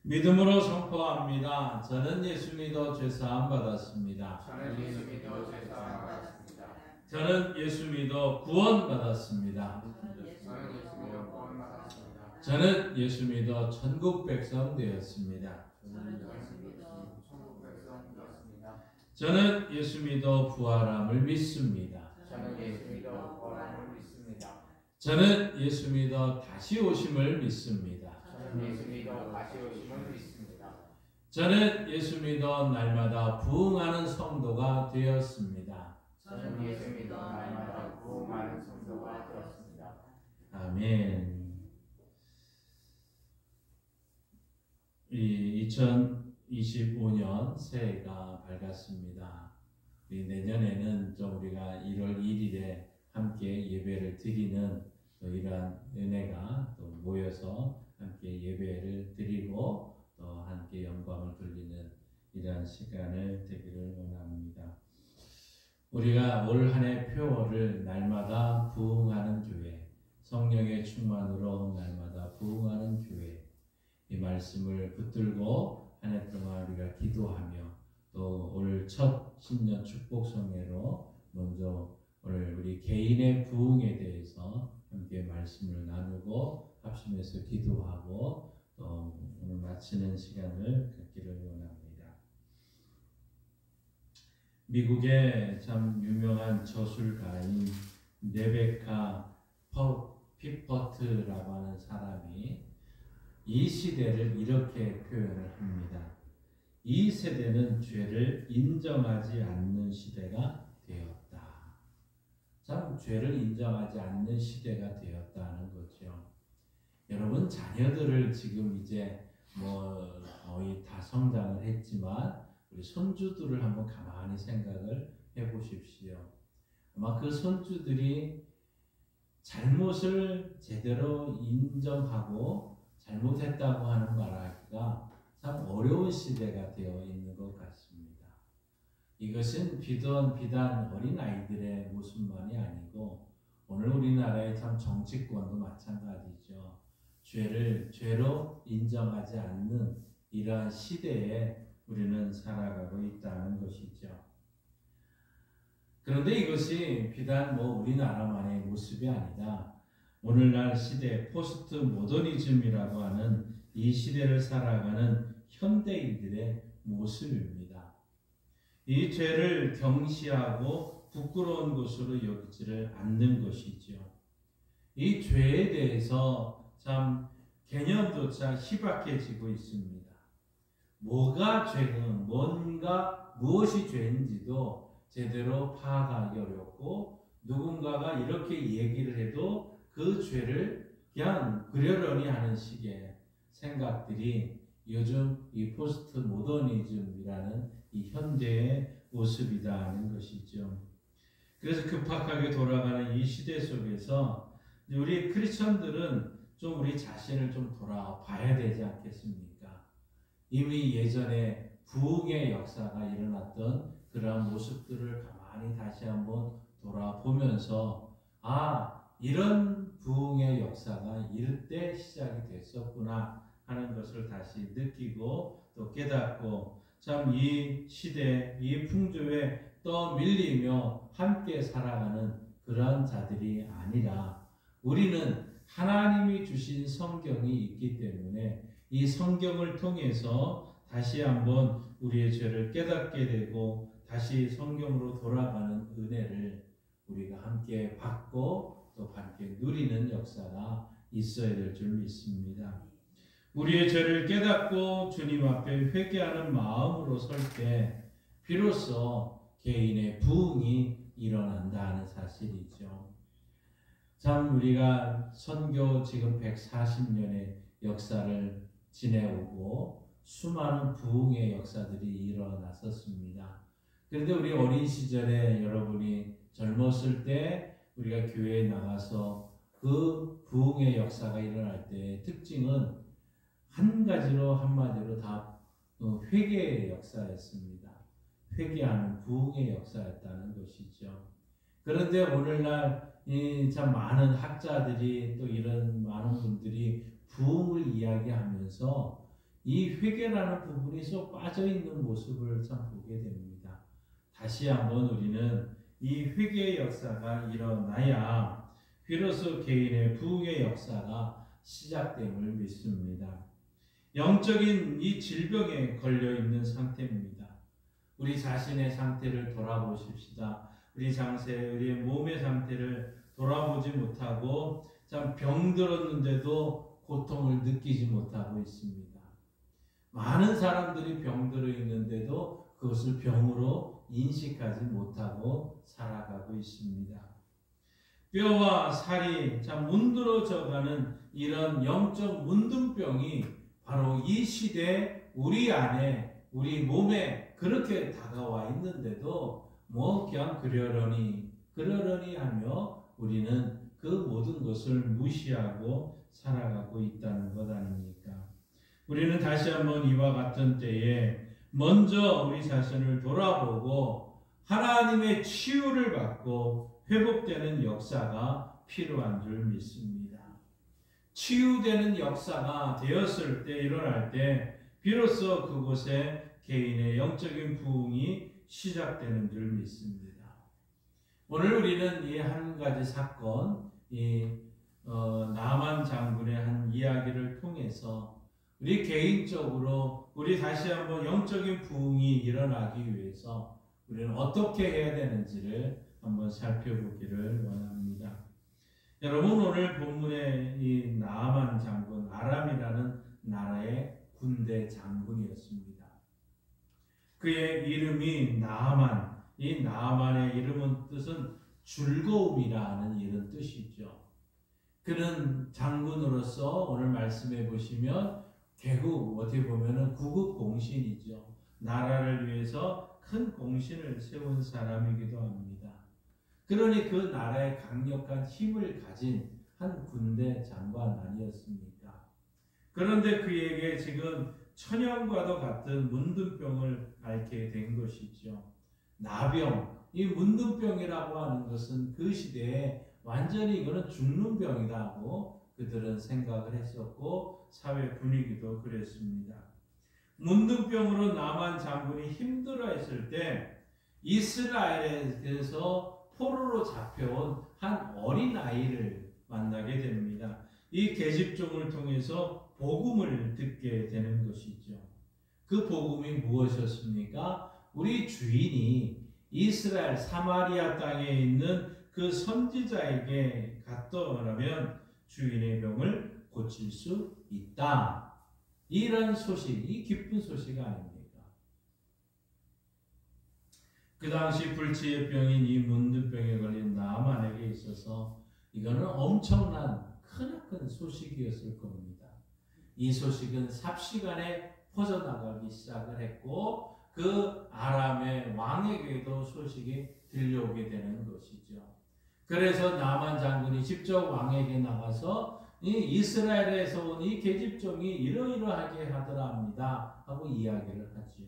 믿음으로 선포합니다. 저는 예수 믿어 죄사함 받았습니다. 저는 예수 믿어 죄사함 받았습니다. 저는 예수 믿어 구원 받았습니다. 저는 예수 믿어 구원 받았습니다. 저는 예수 믿어 천국 백성 되었습니다. 저는 예수 믿어 천국 백성 되었습니다. 저는 예수 믿어 부활함을 믿습니다. 저는 예수 믿어 부활함을 믿습니다. 저는 예수 믿어 다시 오심을 믿습니다. 저는 예수 믿어 다시 오심을 믿습니다. 저는 예수 믿어 날마다 부흥하는 성도가 되었습니다. 저는 예수 믿어 날마다 부흥하는 성도가 되었습니다. 아멘. 이 2025년 새해가 밝았습니다. 우리 내년에는 좀 우리가 1월 1일에 함께 예배를 드리는 또 이러한 은혜가 또 모여서 함께 예배를 드리고 또 함께 영광을 돌리는 이러한 시간을 되기를 원합니다. 우리가 올 한 해 표어를 날마다 부흥하는 교회, 성령의 충만으로 날마다 부흥하는 교회, 이 말씀을 붙들고 한 해 동안 우리가 기도하며 또 올 첫 신년 축복성회로 먼저 오늘 우리 개인의 부흥에 대해서 함께 말씀을 나누고 합심해서 기도하고 또 오늘 마치는 시간을 갖기를 원합니다. 미국의 참 유명한 저술가인 레베카 피퍼트라고 하는 사람이 이 시대를 이렇게 표현을 합니다. 이 세대는 죄를 인정하지 않는 시대가 되었다. 참 죄를 인정하지 않는 시대가 되었다는 거죠. 여러분 자녀들을 지금 이제 뭐 거의 다 성장을 했지만 우리 손주들을 한번 가만히 생각을 해보십시오. 아마 그 손주들이 잘못을 제대로 인정하고 잘못했다고 하는 말하기가 참 어려운 시대가 되어 있는 것 같습니다. 이것은 비단 어린아이들의 모습만이 아니고 오늘 우리나라의 참 정치권도 마찬가지죠. 죄를 죄로 인정하지 않는 이러한 시대에 우리는 살아가고 있다는 것이죠. 그런데 이것이 비단 우리나라만의 모습이 아니라 오늘날 시대 포스트 모더니즘이라고 하는 이 시대를 살아가는 현대인들의 모습입니다. 이 죄를 경시하고 부끄러운 것으로 여기지를 않는 것이죠. 이 죄에 대해서 참 개념조차 희박해지고 있습니다. 뭐가 죄는 무엇이 죄인지도 제대로 파악하기 어렵고 누군가가 이렇게 얘기를 해도 그 죄를 그냥 그러려니 하는 식의 생각들이 요즘 이 포스트 모더니즘이라는 이 현대의 모습이다 하는 것이죠. 그래서 급박하게 돌아가는 이 시대 속에서 우리 크리스천들은 좀 우리 자신을 좀 돌아봐야 되지 않겠습니까? 이미 예전에 부흥의 역사가 일어났던 그러한 모습들을 가만히 다시 한번 돌아보면서 이런 부흥의 역사가 이럴 때 시작이 됐었구나 하는 것을 다시 느끼고 또 깨닫고 참 이 시대, 이 풍조에 떠밀리며 함께 살아가는 그런 자들이 아니라 우리는 하나님이 주신 성경이 있기 때문에 이 성경을 통해서 다시 한번 우리의 죄를 깨닫게 되고 다시 성경으로 돌아가는 은혜를 우리가 함께 받고 또 함께 누리는 역사가 있어야 될 줄 믿습니다. 우리의 죄를 깨닫고 주님 앞에 회개하는 마음으로 설 때 비로소 개인의 부흥이 일어난다는 사실이죠. 참 우리가 선교 지금 140년의 역사를 지내오고 수많은 부흥의 역사들이 일어났었습니다. 그런데 우리 어린 시절에 여러분이 젊었을 때 우리가 교회에 나가서 그 부흥의 역사가 일어날 때의 특징은 한 가지로 한마디로 다 회개의 역사였습니다. 회개하는 부흥의 역사였다는 것이죠. 그런데 오늘날 참 많은 학자들이 또 이런 많은 분들이 부흥을 이야기하면서 이 회개라는 부분이 쏙 빠져있는 모습을 참 보게 됩니다. 다시 한번 우리는 이 회개의 역사가 일어나야 비로소 개인의 부흥의 역사가 시작됨을 믿습니다. 영적인 이 질병에 걸려있는 상태입니다. 우리 자신의 상태를 돌아보십시다. 우리의 몸의 상태를 돌아보지 못하고 참 병들었는데도 고통을 느끼지 못하고 있습니다. 많은 사람들이 병들어 있는데도 그것을 병으로 인식하지 못하고 살아가고 있습니다. 뼈와 살이 참 문드러져가는 이런 영적 문둥병이 바로 이 시대 우리 안에 우리 몸에 그렇게 다가와 있는데도 그냥 그러려니 하며 우리는 그 모든 것을 무시하고 살아가고 있다는 것 아닙니까? 우리는 다시 한번 이와 같은 때에 먼저 우리 자신을 돌아보고 하나님의 치유를 받고 회복되는 역사가 필요한 줄 믿습니다. 치유되는 역사가 되었을 때 일어날 때 비로소 그곳에 개인의 영적인 부흥이 시작되는 줄 믿습니다. 오늘 우리는 이 한 가지 사건, 나만 장군의 한 이야기를 통해서 우리 개인적으로 우리 다시 한번 영적인 부흥이 일어나기 위해서 우리는 어떻게 해야 되는지를 한번 살펴보기를 원합니다. 여러분 오늘 본문의 이 나아만 장군, 아람이라는 나라의 군대 장군이었습니다. 그의 이름이 나아만, 이 나아만의 이름은 뜻은 즐거움이라는 이런 뜻이죠. 그는 장군으로서 오늘 말씀해 보시면 개국, 어떻게 보면 구국 공신이죠. 나라를 위해서 큰 공신을 세운 사람이기도 합니다. 그러니 그 나라에 강력한 힘을 가진 한 군대 장관 아니었습니까? 그런데 그에게 지금 천연과도 같은 문둥병을 앓게 된 것이죠. 나병, 이 문둥병이라고 하는 것은 그 시대에 완전히 이거는 죽는 병이라고 그들은 생각을 했었고 사회 분위기도 그랬습니다. 문둥병으로 나만 장군이 힘들어했을 때 이스라엘에서 포로로 잡혀온 한 어린아이를 만나게 됩니다. 이 계집종을 통해서 복음을 듣게 되는 것이죠. 그 복음이 무엇이었습니까? 우리 주인이 이스라엘 사마리아 땅에 있는 그 선지자에게 갔더라면 주인의 병을 고칠 수 있다. 이런 소식, 이 기쁜 소식 아닙니까? 그 당시 불치의 병인 이 문둥병에 걸린 나아만에게 있어서 이거는 엄청난 크나큰 소식이었을 겁니다. 이 소식은 삽시간에 퍼져나가기 시작을 했고 그 아람의 왕에게도 소식이 들려오게 되는 것이죠. 그래서 나만 장군이 직접 왕에게 나가서 이 이스라엘에서 온 이 계집종이 이러이러하게 하더라 합니다 하고 이야기를 하지요.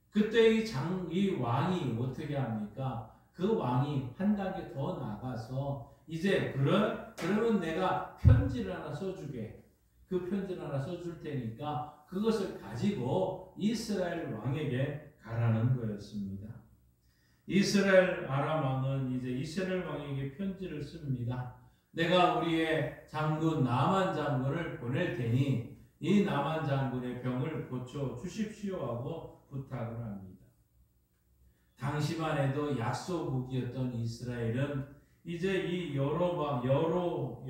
그때 이 왕이 어떻게 합니까? 그 왕이 한 단계 더 나가서 이제 그러면 내가 편지를 하나 써주게. 그 편지를 하나 써줄 테니까 그것을 가지고 이스라엘 왕에게 가라는 거였습니다. 이스라엘 아람 왕은 이제 이스라엘 왕에게 편지를 씁니다. 내가 우리의 장군 나만 장군을 보낼 테니 이 나만 장군의 병을 고쳐 주십시오 하고 부탁을 합니다. 당시만 해도 약소국이었던 이스라엘은 이제 이 여호람이라는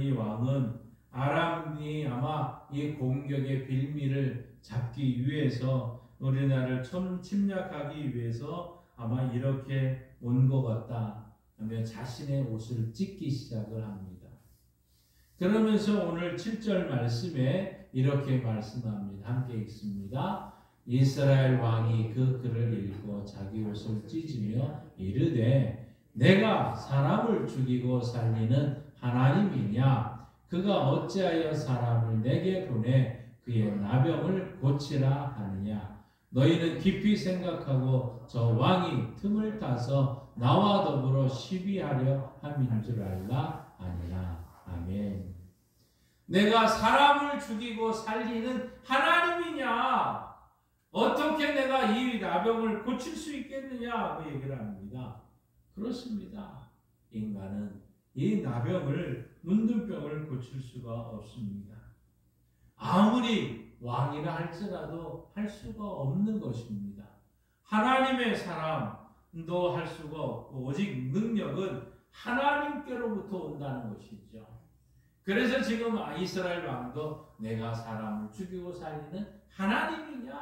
이 왕은 아람이 아마 이 공격의 빌미를 잡기 위해서 우리나라를 침략하기 위해서 아마 이렇게 온 것 같다 하며 자신의 옷을 찢기 시작을 합니다. 그러면서 오늘 7절 말씀에 이렇게 말씀합니다. 함께 읽습니다. 이스라엘 왕이 그 글을 읽고 자기 옷을 찢으며 이르되 내가 사람을 죽이고 살리는 하나님이냐? 그가 어찌하여 사람을 내게 보내 그의 나병을 고치라 하느냐? 너희는 깊이 생각하고 저 왕이 틈을 타서 나와 더불어 시비하려 함인 줄 알라 아니라. 아멘. 내가 사람을 죽이고 살리는 하나님이냐? 어떻게 내가 이 나병을 고칠 수 있겠느냐? 그 얘기를 합니다. 그렇습니다. 인간은 이 나병을, 문둥병을 고칠 수가 없습니다. 아무리 왕이라 할지라도 할 수가 없는 것입니다. 하나님의 사람도 할 수가 없고 오직 능력은 하나님께로부터 온다는 것이죠. 그래서 지금 이스라엘 왕도 내가 사람을 죽이고 살리는 하나님이냐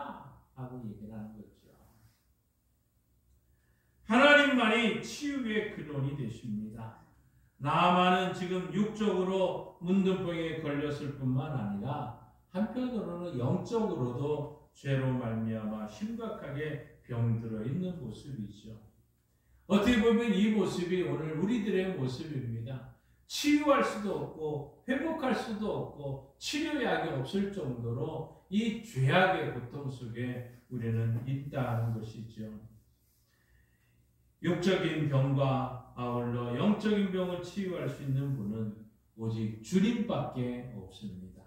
하고 얘기를 하는 거죠. 하나님만이 치유의 근원이 되십니다. 나아만은 지금 육적으로 문둥병에 걸렸을 뿐만 아니라 한편으로는 영적으로도 죄로 말미암아 심각하게 병들어 있는 모습이죠. 어떻게 보면 이 모습이 오늘 우리들의 모습입니다. 치유할 수도 없고 회복할 수도 없고 치료약이 없을 정도로 이 죄악의 고통 속에 우리는 있다는 것이죠. 육적인 병과 아울러 영적인 병을 치유할 수 있는 분은 오직 주님밖에 없습니다.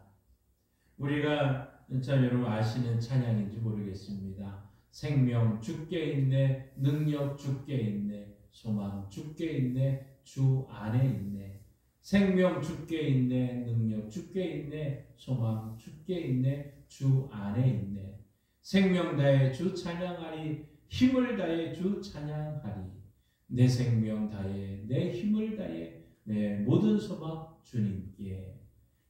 우리가 참 여러분 아시는 찬양인지 모르겠습니다. 생명 주께 있네, 능력 주께 있네, 소망 주께 있네, 주 안에 있네. 생명 주께 있네, 능력 주께 있네, 소망 주께 있네, 주 안에 있네. 생명 다해 주 찬양하리, 힘을 다해 주 찬양하리. 내 생명 다해, 내 힘을 다해, 내 모든 소망 주님께.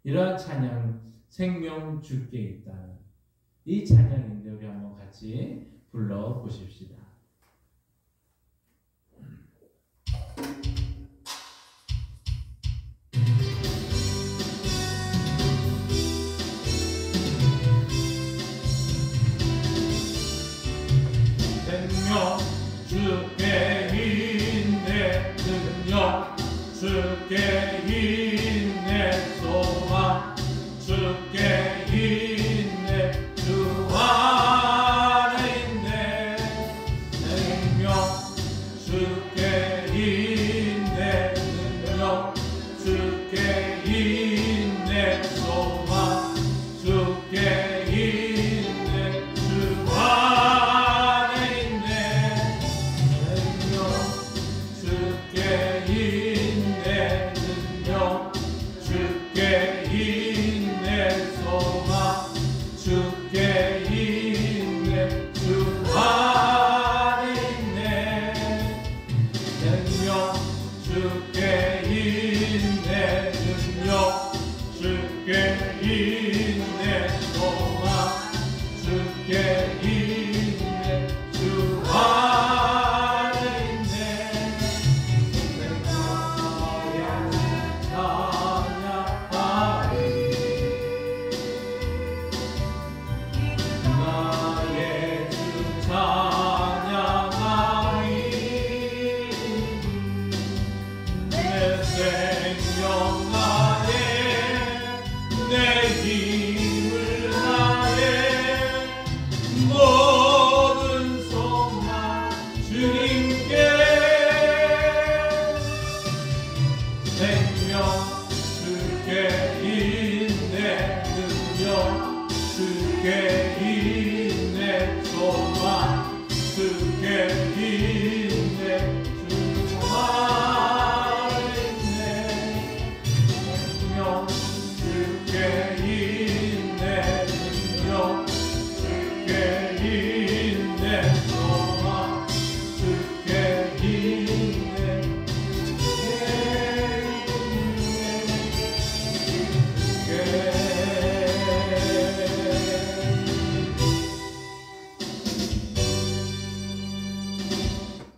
이러한 찬양, 생명 주께 있다는 이 찬양인데 우리 한번 같이 불러보십시다. 생명 주께 있네, 능력 주께 있네, 소망 주께 있네, 주 안에 있네. 생명 주께 있네, 능력 주께 있네, 소망 주께 있네, 주 안에 있네. 생명 주께 있네, 능력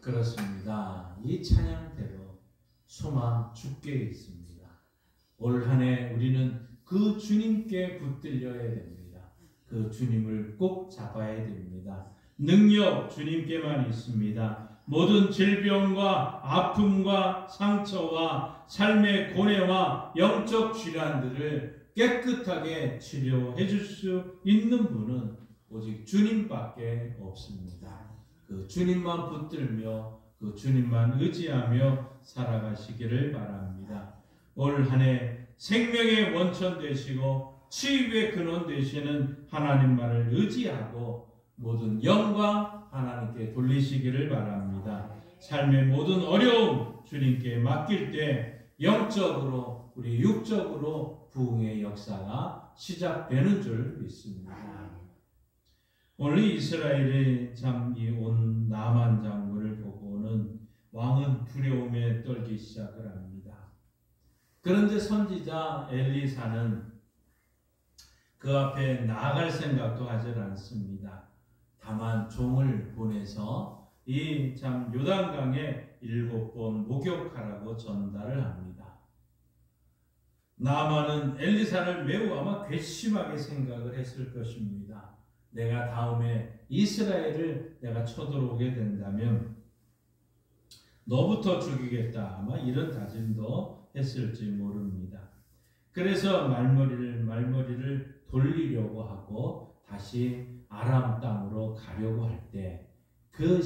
그렇습니다. 이 찬양대로 소망 주께 있습니다. 올 한 해 우리는 그 주님께 붙들려야 됩니다. 그 주님을 꼭 잡아야 됩니다. 능력 주님께만 있습니다. 모든 질병과 아픔과 상처와 삶의 고뇌와 영적 질환들을 깨끗하게 치료해 줄 수 있는 분은 오직 주님밖에 없습니다. 그 주님만 붙들며 그 주님만 의지하며 살아가시기를 바랍니다. 올 한 해 생명의 원천 되시고 치유의 근원 되시는 하나님만을 의지하고 모든 영광 하나님께 돌리시기를 바랍니다. 삶의 모든 어려움 주님께 맡길 때 영적으로 우리 육적으로 부흥의 역사가 시작되는 줄 믿습니다. 오늘 이스라엘이 참 이 온 나만 장군을 보고는 왕은 두려움에 떨기 시작을 합니다. 그런데 선지자 엘리사는 그 앞에 나아갈 생각도 하지 않습니다. 다만 종을 보내서 이 참 요단강에 7번 목욕하라고 전달을 합니다. 나아만은 엘리사를 매우 아마 괘씸하게 생각을 했을 것입니다. 내가 다음에 이스라엘을 내가 쳐들어오게 된다면 너부터 죽이겠다. 아마 이런 다짐도 했을지 모릅니다. 그래서 말머리를 돌리려고 하고 다시 아람 땅으로 가려고 할 때 그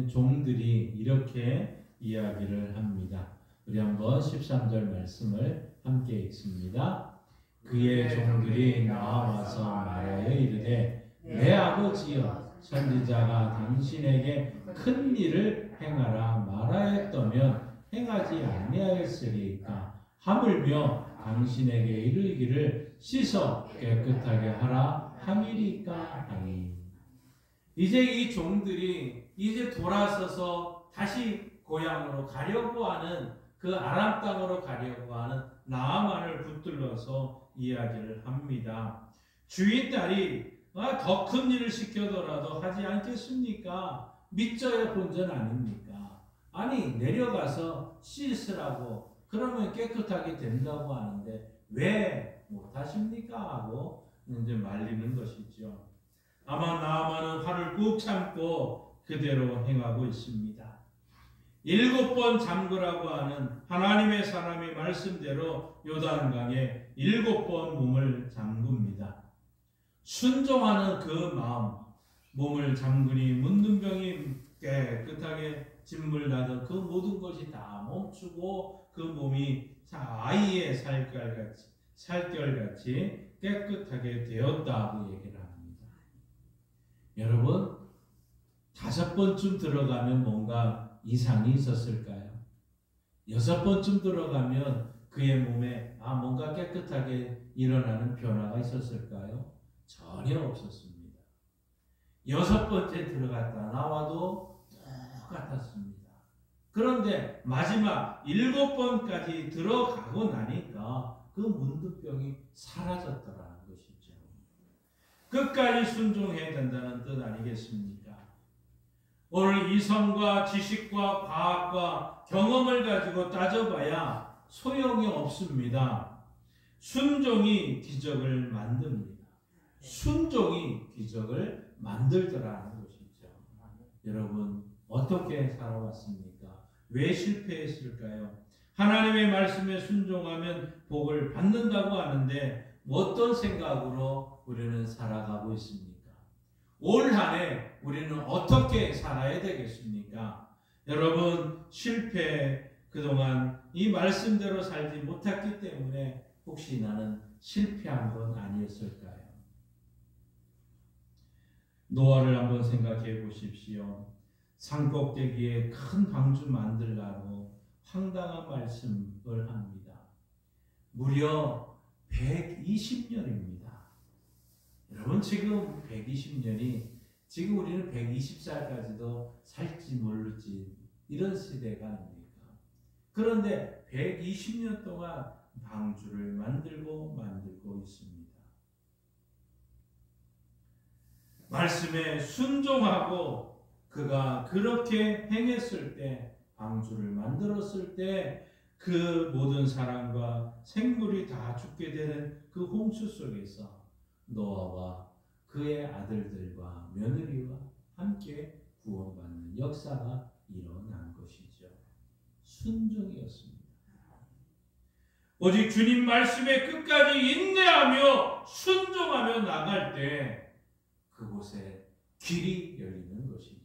종들이 이렇게 이야기를 합니다. 우리 한번 13절 말씀을 함께 읽습니다. 그의 종들이 나와서 말하여 이르되 내 아버지여 선지자가 당신에게 큰 일을 행하라 말하였다면 행하지 아니하였으리까 하물며 당신에게 이르기를 씻어 깨끗하게 하라 함이리까 하니. 이제 이 종들이 이제 돌아서서 다시 고향으로 가려고 하는 그 아람 땅으로 가려고 하는 나아만을 붙들러서 이야기를 합니다. 주인 딸이 더 큰 일을 시켜더라도 하지 않겠습니까? 믿져야 본전 아닙니까? 아니 내려가서 씻으라고 그러면 깨끗하게 된다고 하는데 왜 못하십니까? 하고 이제 말리는 것이죠. 아마 나아만은 화를 꾹 참고 그대로 행하고 있습니다. 7번 잠그라고 하는 하나님의 사람의 말씀대로 요단강에 7번 몸을 잠굽니다. 순종하는 그 마음, 몸을 잠그니 묻는 병이 깨끗하게 진물 나던 그 모든 것이 다 멈추고 그 몸이 아이의 살결같이 깨끗하게 되었다고 얘기를 합니다. 여러분 5번쯤 들어가면 뭔가 이상이 있었을까요? 6번쯤 들어가면 그의 몸에 뭔가 깨끗하게 일어나는 변화가 있었을까요? 전혀 없었습니다. 6번째 들어갔다 나와도 똑같았습니다. 그런데 마지막 7번까지 들어가고 나니까 그 문득병이 사라졌더라는 것이죠. 끝까지 순종해야 된다는 뜻 아니겠습니까? 오늘 이성과 지식과 과학과 경험을 가지고 따져봐야 소용이 없습니다. 순종이 기적을 만듭니다. 순종이 기적을 만들더라는 것이죠. 여러분 어떻게 살아왔습니까? 왜 실패했을까요? 하나님의 말씀에 순종하면 복을 받는다고 하는데 어떤 생각으로 우리는 살아가고 있습니까? 올 한 해 우리는 어떻게 살아야 되겠습니까? 여러분 실패 그동안 이 말씀대로 살지 못했기 때문에 혹시 나는 실패한 건 아니었을까요? 노아를 한번 생각해 보십시오. 산꼭대기에 큰 방주 만들라고 황당한 말씀을 합니다. 무려 120년입니다. 여러분 지금 120년이 지금 우리는 120살까지도 살지 모를지 이런 시대가 아닙니까? 그런데 120년 동안 방주를 만들고 있습니다. 말씀에 순종하고 그가 그렇게 행했을 때, 방주를 만들었을 때 그 모든 사람과 생물이 다 죽게 되는 그 홍수 속에서 노아와 그의 아들들과 며느리와 함께 구원받는 역사가 일어난 것이죠. 순종이었습니다. 오직 주님 말씀에 끝까지 인내하며 순종하며 나갈 때 그곳에 길이 열리는 것이죠.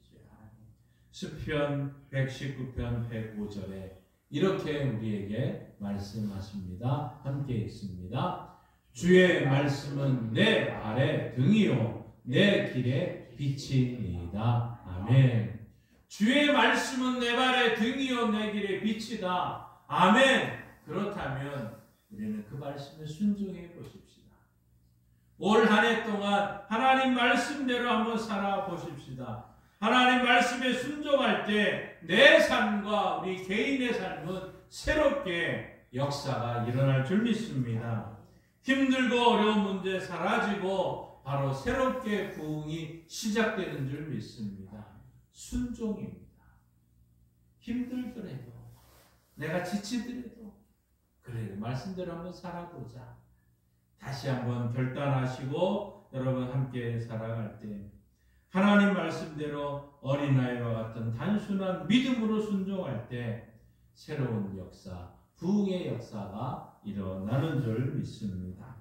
시편 119편 105절에 이렇게 우리에게 말씀하십니다. 함께 읽습니다. 주의 말씀은 내 발의 등이요 내 길의 빛이니이다. 아멘. 주의 말씀은 내 발의 등이요 내 길의 빛이다. 아멘. 그렇다면 우리는 그 말씀에 순종해 보십시다. 올 한 해 동안 하나님 말씀대로 한번 살아보십시다. 하나님 말씀에 순종할 때 내 삶과 우리 개인의 삶은 새롭게 역사가 일어날 줄 믿습니다. 힘들고 어려운 문제 사라지고 바로 새롭게 부흥이 시작되는 줄 믿습니다. 순종입니다. 힘들더라도 내가 지치더라도 그래 말씀대로 한번 살아보자. 다시 한번 결단하시고 여러분 함께 살아갈 때 하나님 말씀대로 어린아이와 같은 단순한 믿음으로 순종할 때 새로운 역사, 부흥의 역사가 일어나는 줄 믿습니다.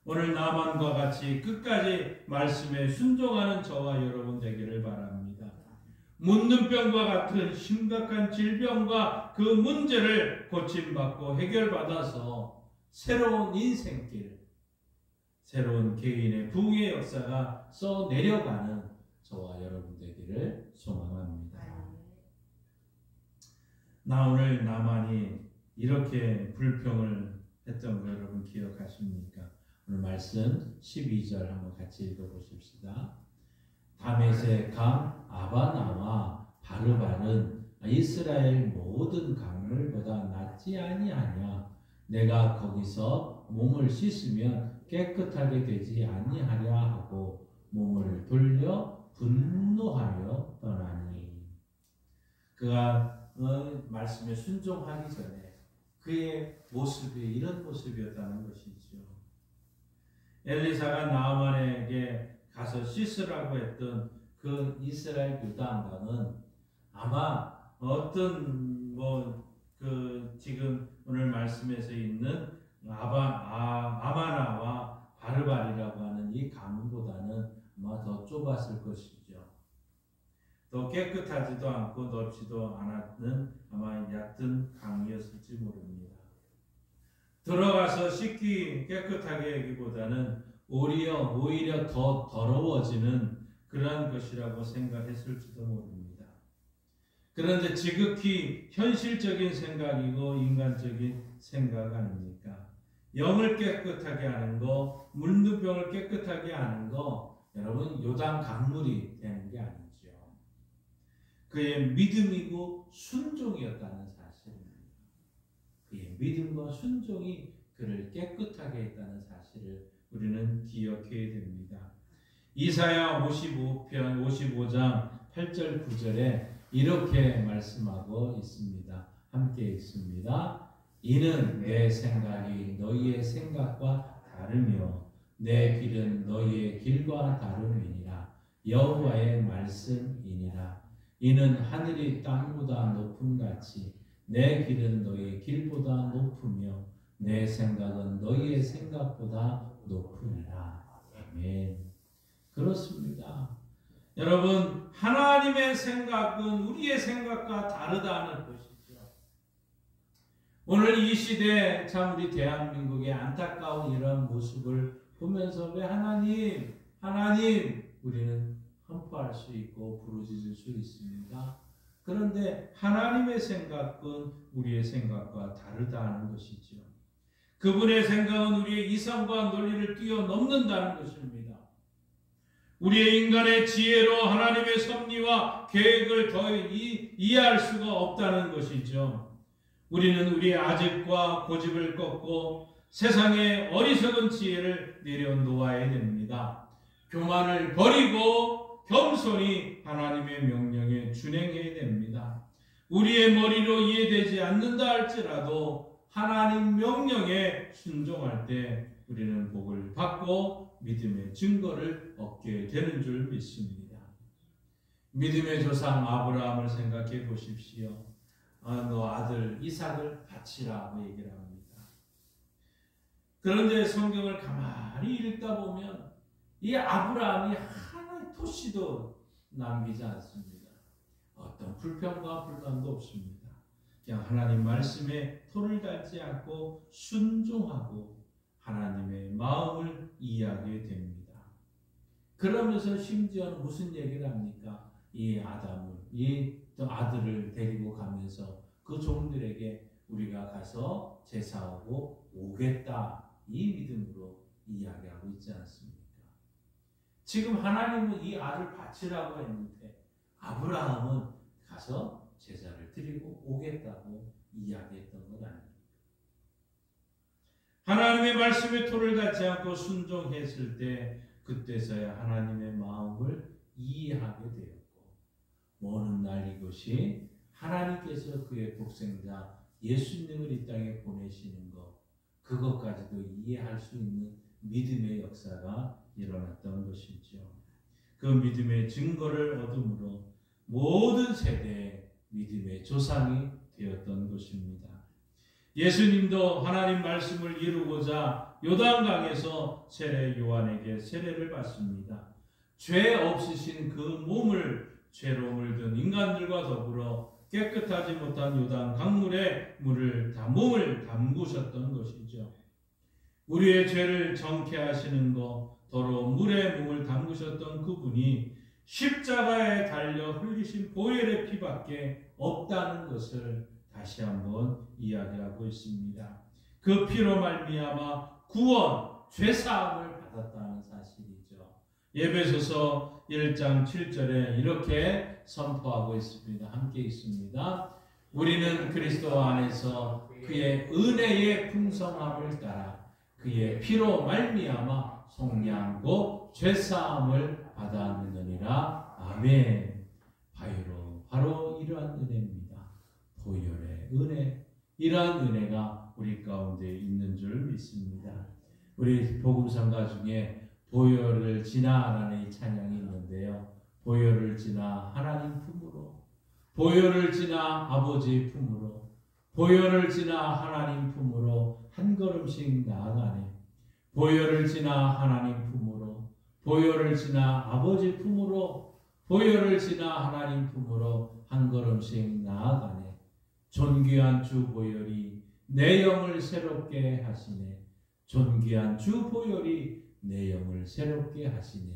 오늘 나만과 같이 끝까지 말씀에 순종하는 저와 여러분 되기를 바랍니다. 문둥병과 같은 심각한 질병과 그 문제를 고침받고 해결받아서 새로운 인생길, 새로운 개인의 부흥의 역사가 써 내려가는 저와 여러분 되기를 소망합니다. 나 오늘 나만이 이렇게 불평을 했던 거 여러분 기억하십니까? 오늘 말씀 12절 한번 같이 읽어보십시다. 다메섹 강 아바나와 바르발은 이스라엘 모든 강물보다 낫지 아니하냐. 내가 거기서 몸을 씻으면 깨끗하게 되지 아니하랴 하고 몸을 돌려 분노하며 떠나니. 그가 말씀에 순종하기 전에 그의 모습이 이런 모습이었다는 것이죠. 엘리사가 나아만에게 가서 씻으라고 했던 그 이스라엘 유다왕은 아마 어떤 지금 오늘 말씀에서 있는 아마나와 바르발이라고 하는 이 강보다는 아마 더 좁았을 것이죠. 더 깨끗하지도 않고 넓지도 않았는 아마 얕은 강이었을지 모릅니다. 들어가서 씻기 깨끗하게 하기보다는 오히려 더 더러워지는 그러한 것이라고 생각했을지도 모릅니다. 그런데 지극히 현실적인 생각이고 인간적인 생각 아닙니까? 영을 깨끗하게 하는 거, 문둥병을 깨끗하게 하는 거 여러분 요단 강물이 되는 게 아니죠. 그의 믿음이고 순종이었다는 사실입니다. 그의 믿음과 순종이 그를 깨끗하게 했다는 사실을 우리는 기억해야 됩니다. 이사야 55장 8절 9절에 이렇게 말씀하고 있습니다. 함께 읽습니다. 이는 내 생각이 너희의 생각과 다르며 내 길은 너희의 길과 다름이니라. 여호와의 말씀이니라. 이는 하늘이 땅보다 높음같이 내 길은 너희의 길보다 높으며 내 생각은 너희의 생각보다 높으니라. 아멘. 그렇습니다. 여러분, 하나님의 생각은 우리의 생각과 다르다는 것이죠. 오늘 이 시대에 참 우리 대한민국의 안타까운 이런 모습을 보면서 왜 하나님 우리는 헌포할 수 있고 부르짖을 수 있습니다. 그런데 하나님의 생각은 우리의 생각과 다르다는 것이죠. 그분의 생각은 우리의 이성과 논리를 뛰어넘는다는 것입니다. 우리의 인간의 지혜로 하나님의 섭리와 계획을 더 이해할 수가 없다는 것이죠. 우리는 우리의 아집과 고집을 꺾고 세상의 어리석은 지혜를 내려놓아야 됩니다. 교만을 버리고 겸손히 하나님의 명령에 준행해야 됩니다. 우리의 머리로 이해되지 않는다 할지라도 하나님 명령에 순종할 때 우리는 복을 받고 믿음의 증거를 얻게 되는 줄 믿습니다. 믿음의 조상 아브라함을 생각해 보십시오. 너 아들 이삭을 바치라고 얘기를 합니다. 그런데 성경을 가만히 읽다 보면 이 아브라함이 하나의 토시도 남기지 않습니다. 어떤 불평과 불만도 없습니다. 그냥 하나님 말씀에 토를 달지 않고 순종하고 하나님의 마음을 이해하게 됩니다. 그러면서 심지어는 무슨 얘기를 합니까? 이 아담을, 이 아들을 데리고 가면서 그 종들에게 우리가 가서 제사하고 오겠다, 이 믿음으로 이야기하고 있지 않습니까? 지금 하나님은 이 아들 바치라고 했는데 아브라함은 가서 제사를 드리고 오겠다고 이야기했던 것 아닙니까? 하나님의 말씀에 토를 닿지 않고 순종했을 때 그때서야 하나님의 마음을 이해하게 되었고, 모는 날 이것이 하나님께서 그의 독생자 예수님을 이 땅에 보내시는 것, 그것까지도 이해할 수 있는 믿음의 역사가 일어났던 것이죠. 그 믿음의 증거를 얻음으로 모든 세대의 믿음의 조상이 되었던 것입니다. 예수님도 하나님 말씀을 이루고자 요단강에서 세례 요한에게 세례를 받습니다. 죄 없으신 그 몸을 죄로 물든 인간들과 더불어 깨끗하지 못한 요단 강물에 몸을 담그셨던 것이죠. 우리의 죄를 정케 하시는 것, 더러운 물에 몸을 담그셨던 그분이 십자가에 달려 흘리신 보혈의 피밖에 없다는 것을 다시 한번 이야기하고 있습니다. 그 피로 말미암아 구원, 죄사함을 받았다는 사실이죠. 에베소서 1장 7절에 이렇게 선포하고 있습니다. 함께 있습니다. 우리는 그리스도 안에서 그의 은혜의 풍성함을 따라 그의 피로 말미암아 속량고 죄사함을 받았느니라. 아멘. 바로 이러한 은혜입니다. 보혈의 은혜, 이러한 은혜가 우리 가운데 있는 줄 믿습니다. 우리 복음성가 중에 보혈을 지나라는 이 찬양이 있는데요. 보혈을 지나 하나님 품으로, 보혈을 지나 아버지 품으로, 보혈을 지나 하나님 품으로 한 걸음씩 나아가네. 보혈을 지나 하나님 품으로, 보혈을 지나 아버지 품으로, 보혈을 지나 하나님 품으로 한 걸음씩 나아가네. 존귀한 주 보혈이 내 영을 새롭게 하시네. 존귀한 주 보혈이 내 영을 새롭게 하시네.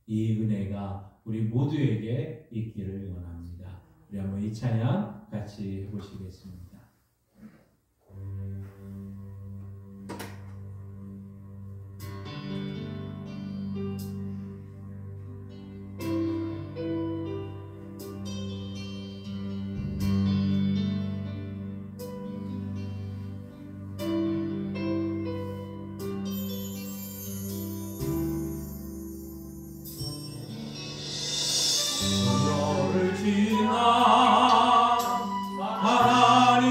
이 은혜가 우리 모두에게 있기를 원합니다. 우리 한번 이 찬양 같이 해보시겠습니다. 너를 지나 하나님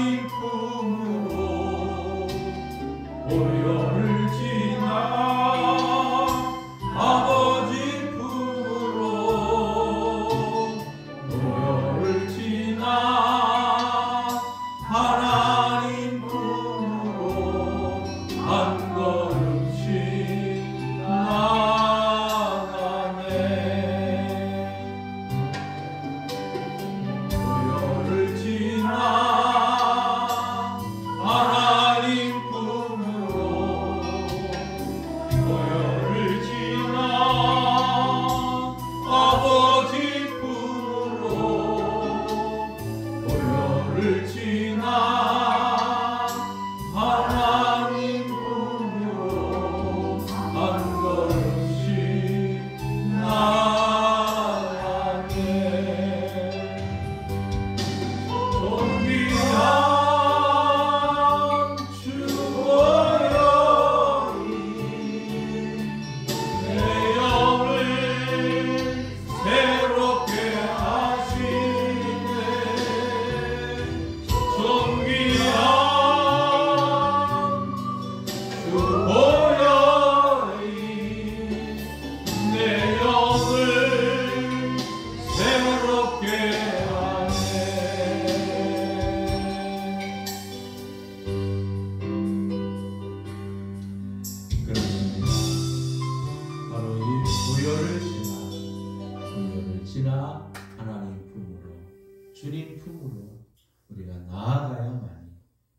주님 품으로 우리가 나아가야만이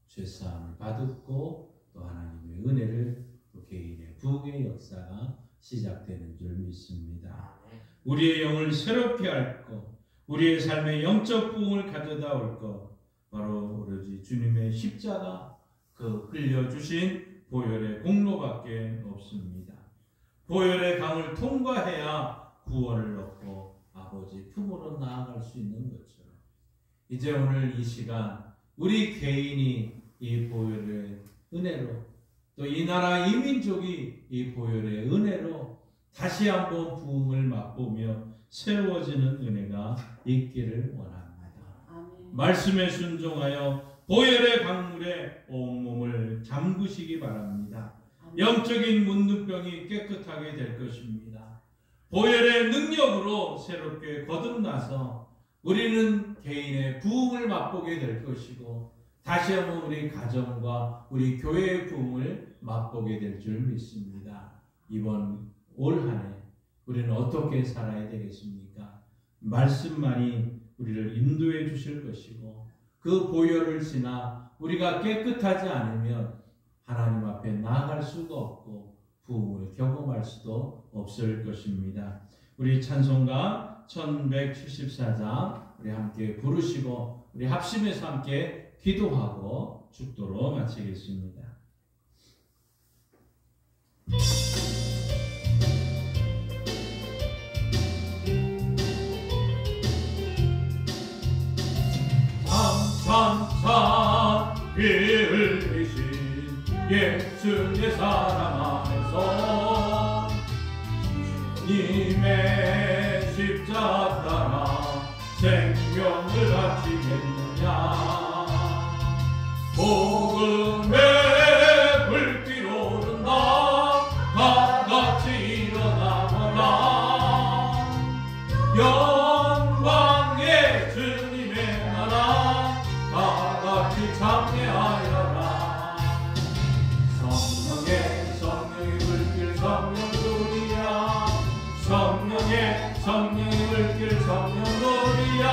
죄사함을 받고 또 하나님의 은혜를 또 개인의 부흥의 역사가 시작되는 줄 믿습니다. 우리의 영을 새롭게 할 것, 우리의 삶의 영적 부흥을 가져다 올 것, 바로 오로지 주님의 십자가 그 흘려주신 보혈의 공로밖에 없습니다. 보혈의 강을 통과해야 구원을 얻고 아버지 품으로 나아갈 수 있는 것처럼 이제 오늘 이 시간 우리 개인이 이 보혈의 은혜로 또 이 나라 이 민족이 이 보혈의 은혜로 다시 한번 부흥을 맛보며 세워지는 은혜가 있기를 원합니다. 아멘. 말씀에 순종하여 보혈의 강물에 온몸을 잠그시기 바랍니다. 아멘. 영적인 문둥병이 깨끗하게 될 것입니다. 보혈의 능력으로 새롭게 거듭나서 우리는 개인의 부흥을 맛보게 될 것이고 다시 한번 우리 가정과 우리 교회의 부흥을 맛보게 될 줄 믿습니다. 이번 올 한 해 우리는 어떻게 살아야 되겠습니까? 말씀만이 우리를 인도해 주실 것이고 그 보혈을 지나 우리가 깨끗하지 않으면 하나님 앞에 나아갈 수가 없고 부흥을 경험할 수도 없을 것입니다. 우리 찬송가 1174장 우리 함께 부르시고 우리 합심해서 함께 기도하고 축도로 마치겠습니다. 참참참 피 흘리신 예수의 사랑 안에서 주님의 십자가 따라 생명을 바치겠느냐. 복음의 불길 오른다 다같이 일어나거라. 영광의 주님의 나라 다같이 참여하여라. 성령의 불길 성령놀이야. 성령의 불길 성령놀이야.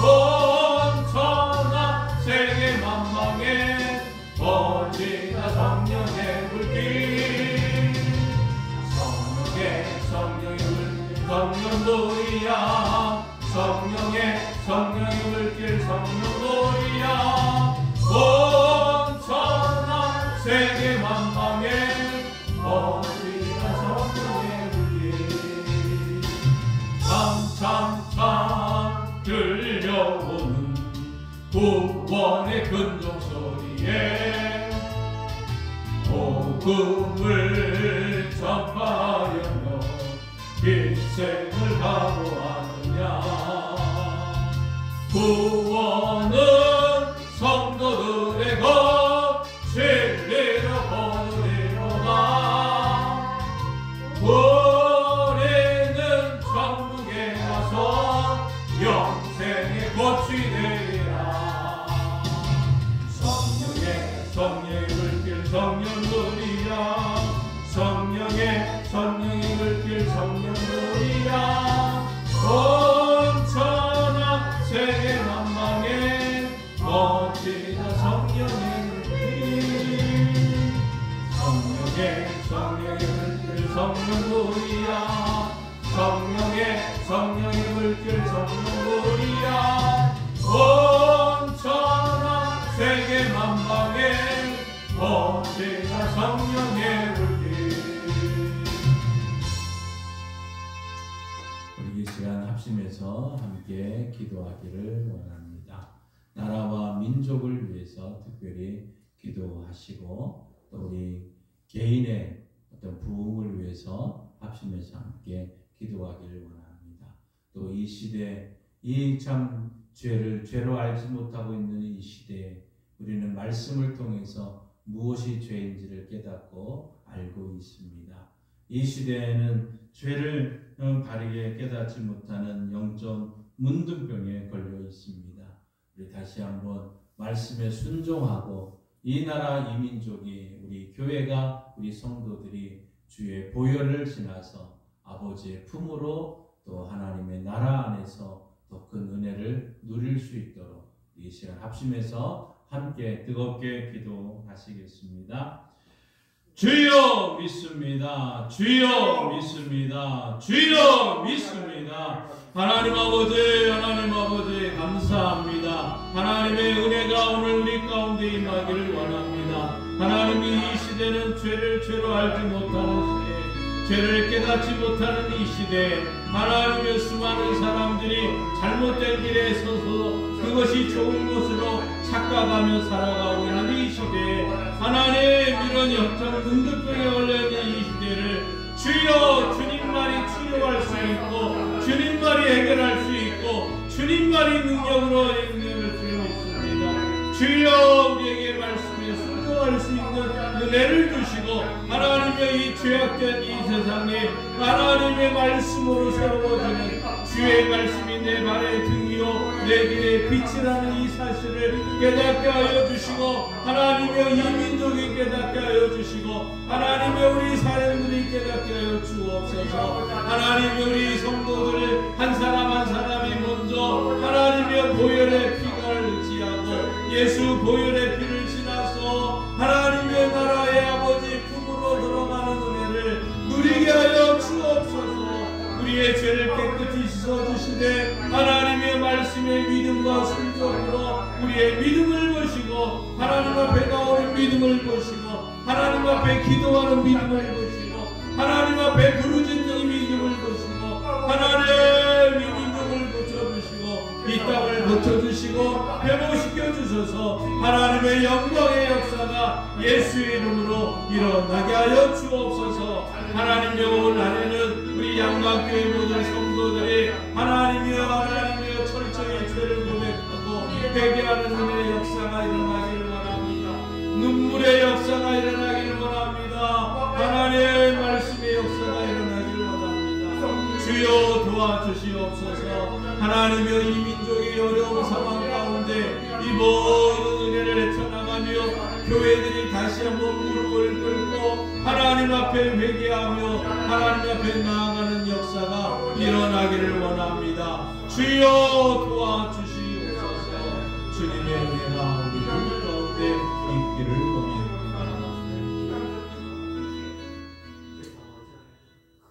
온 천하 세계 만방에 번지나 성령의 불길. 성령의 불길 성령놀이야. 성령의 불길 성령놀이야. 온 천하 세계 만방에 번지나 성령의 불길. 참참참 들려오는 구원의 근종소리에 복음을 전파하려며 일생을 각오하느냐. 구원은 성도들의 것 진리로 거두리로다. 우리는 천국에 가서 영생의 꽃이 되리라. 성령의 불길 성령놀이야. 성령의 불길 성령놀이야. 온 천하 세계 만방에 멋지다 성령의 불길. 성령의 불길 성령놀이야. 성령의 불길 성령놀이야. 온 천하 세계 만방에 멋지다 성령의 불길. 우리 이 시간 합심해서 함께 기도하기를 원합니다. 나라와 민족을 위해서 특별히 기도하시고 또 우리 개인의 어떤 부흥을 위해서 합심해서 함께 기도하기를 원합니다. 또 이 시대 이 참 죄로 알지 못하고 있는 이 시대에 우리는 말씀을 통해서 무엇이 죄인지를 깨닫고 알고 있습니다. 이 시대에는 죄를 바르게 깨닫지 못하는 영적 문둥병에 걸려 있습니다. 우리 다시 한번 말씀에 순종하고 이 나라 이 민족이 우리 교회가 우리 성도들이 주의 보혈을 지나서 아버지의 품으로 또 하나님의 나라 안에서 더 큰 은혜를 누릴 이 시간 합심해서 함께 뜨겁게 기도하시겠습니다. 주여 믿습니다. 주여 믿습니다. 주여 믿습니다. 하나님 아버지, 하나님 아버지 감사합니다. 하나님의 은혜가 오늘 우리 가운데 임하기를 원합니다. 하나님이 이 시대는 죄를 죄로 알지 못하는 시대, 죄를 깨닫지 못하는 이 시대에 하나님의 수많은 사람들이 잘못된 길에 서서 그것이 좋은 것으로 착각하며 살아가고 있는 이 시대에 하나님 이런 역적 문득병에 걸려있는 이 시대를 주여 주님만이 치료할 수 있고 주님만이 해결할 수 있고 주님만이 능력으로 해결할 수 있습니다. 주여 우리에게 말씀에 순종할 수 있는 은혜를 주시고 하나님의 이 죄악된 이 세상에 하나님의 말씀으로 세워지는 주의 말씀이 내 발의 등이요 내 길의 빛이라는 이 사실을 깨닫게 하여 주시고 하나님의 이 민족이 깨닫게 하여 주시고 하나님의 우리 사람들이 깨닫게 하여 주옵소서. 하나님의 우리 성도들을 한 사람 한 사람이 먼저 하나님의 보혈의 피를 의지하고 예수 보혈의 피를 지나서 하나님의 나라의 아버지 품으로 들어가는 은혜를 누리게 하여 주옵소서. 우리의 죄를 깨끗이 씻어주시되 하나님의 말씀의 믿음과 순종으로 우리의 믿음을 보시고 하나님 앞에 나오는 믿음을 보시고 하나님 앞에 기도하는 믿음을 보시고 하나님 앞에 부르짖는 이 믿음을 보시고 하나님 이 민족을 고쳐주시고 이 땅을 고쳐주시고 회복시켜 주셔서 하나님의 영광의 역사가 예수의 이름으로 일어나게 하여 주옵소서. 하나님 오늘 안에는 우리 양광교회 모든 성도들이 하나님이여 철저히 죄를 고백하고 회개하는 은혜의 역사가 일어나기를 원합니다. 눈물의 역사가 일어나기를 원합니다. 하나님의 말씀의 역사가 일어나기를 원합니다. 주여 도와주시옵소서. 하나님이여 이 민족이 어려운 상황 가운데 이 모든 은혜를 헤쳐나가며 교회들이 다시 한번 무릎을 꿇고 하나님 앞에 회개하며 하나님 앞에 나아가는 역사가 일어나기를 원합니다. 주여 도와주시옵소서. 주님의 은혜가 우리 모두 가운데 있기를 원합니다.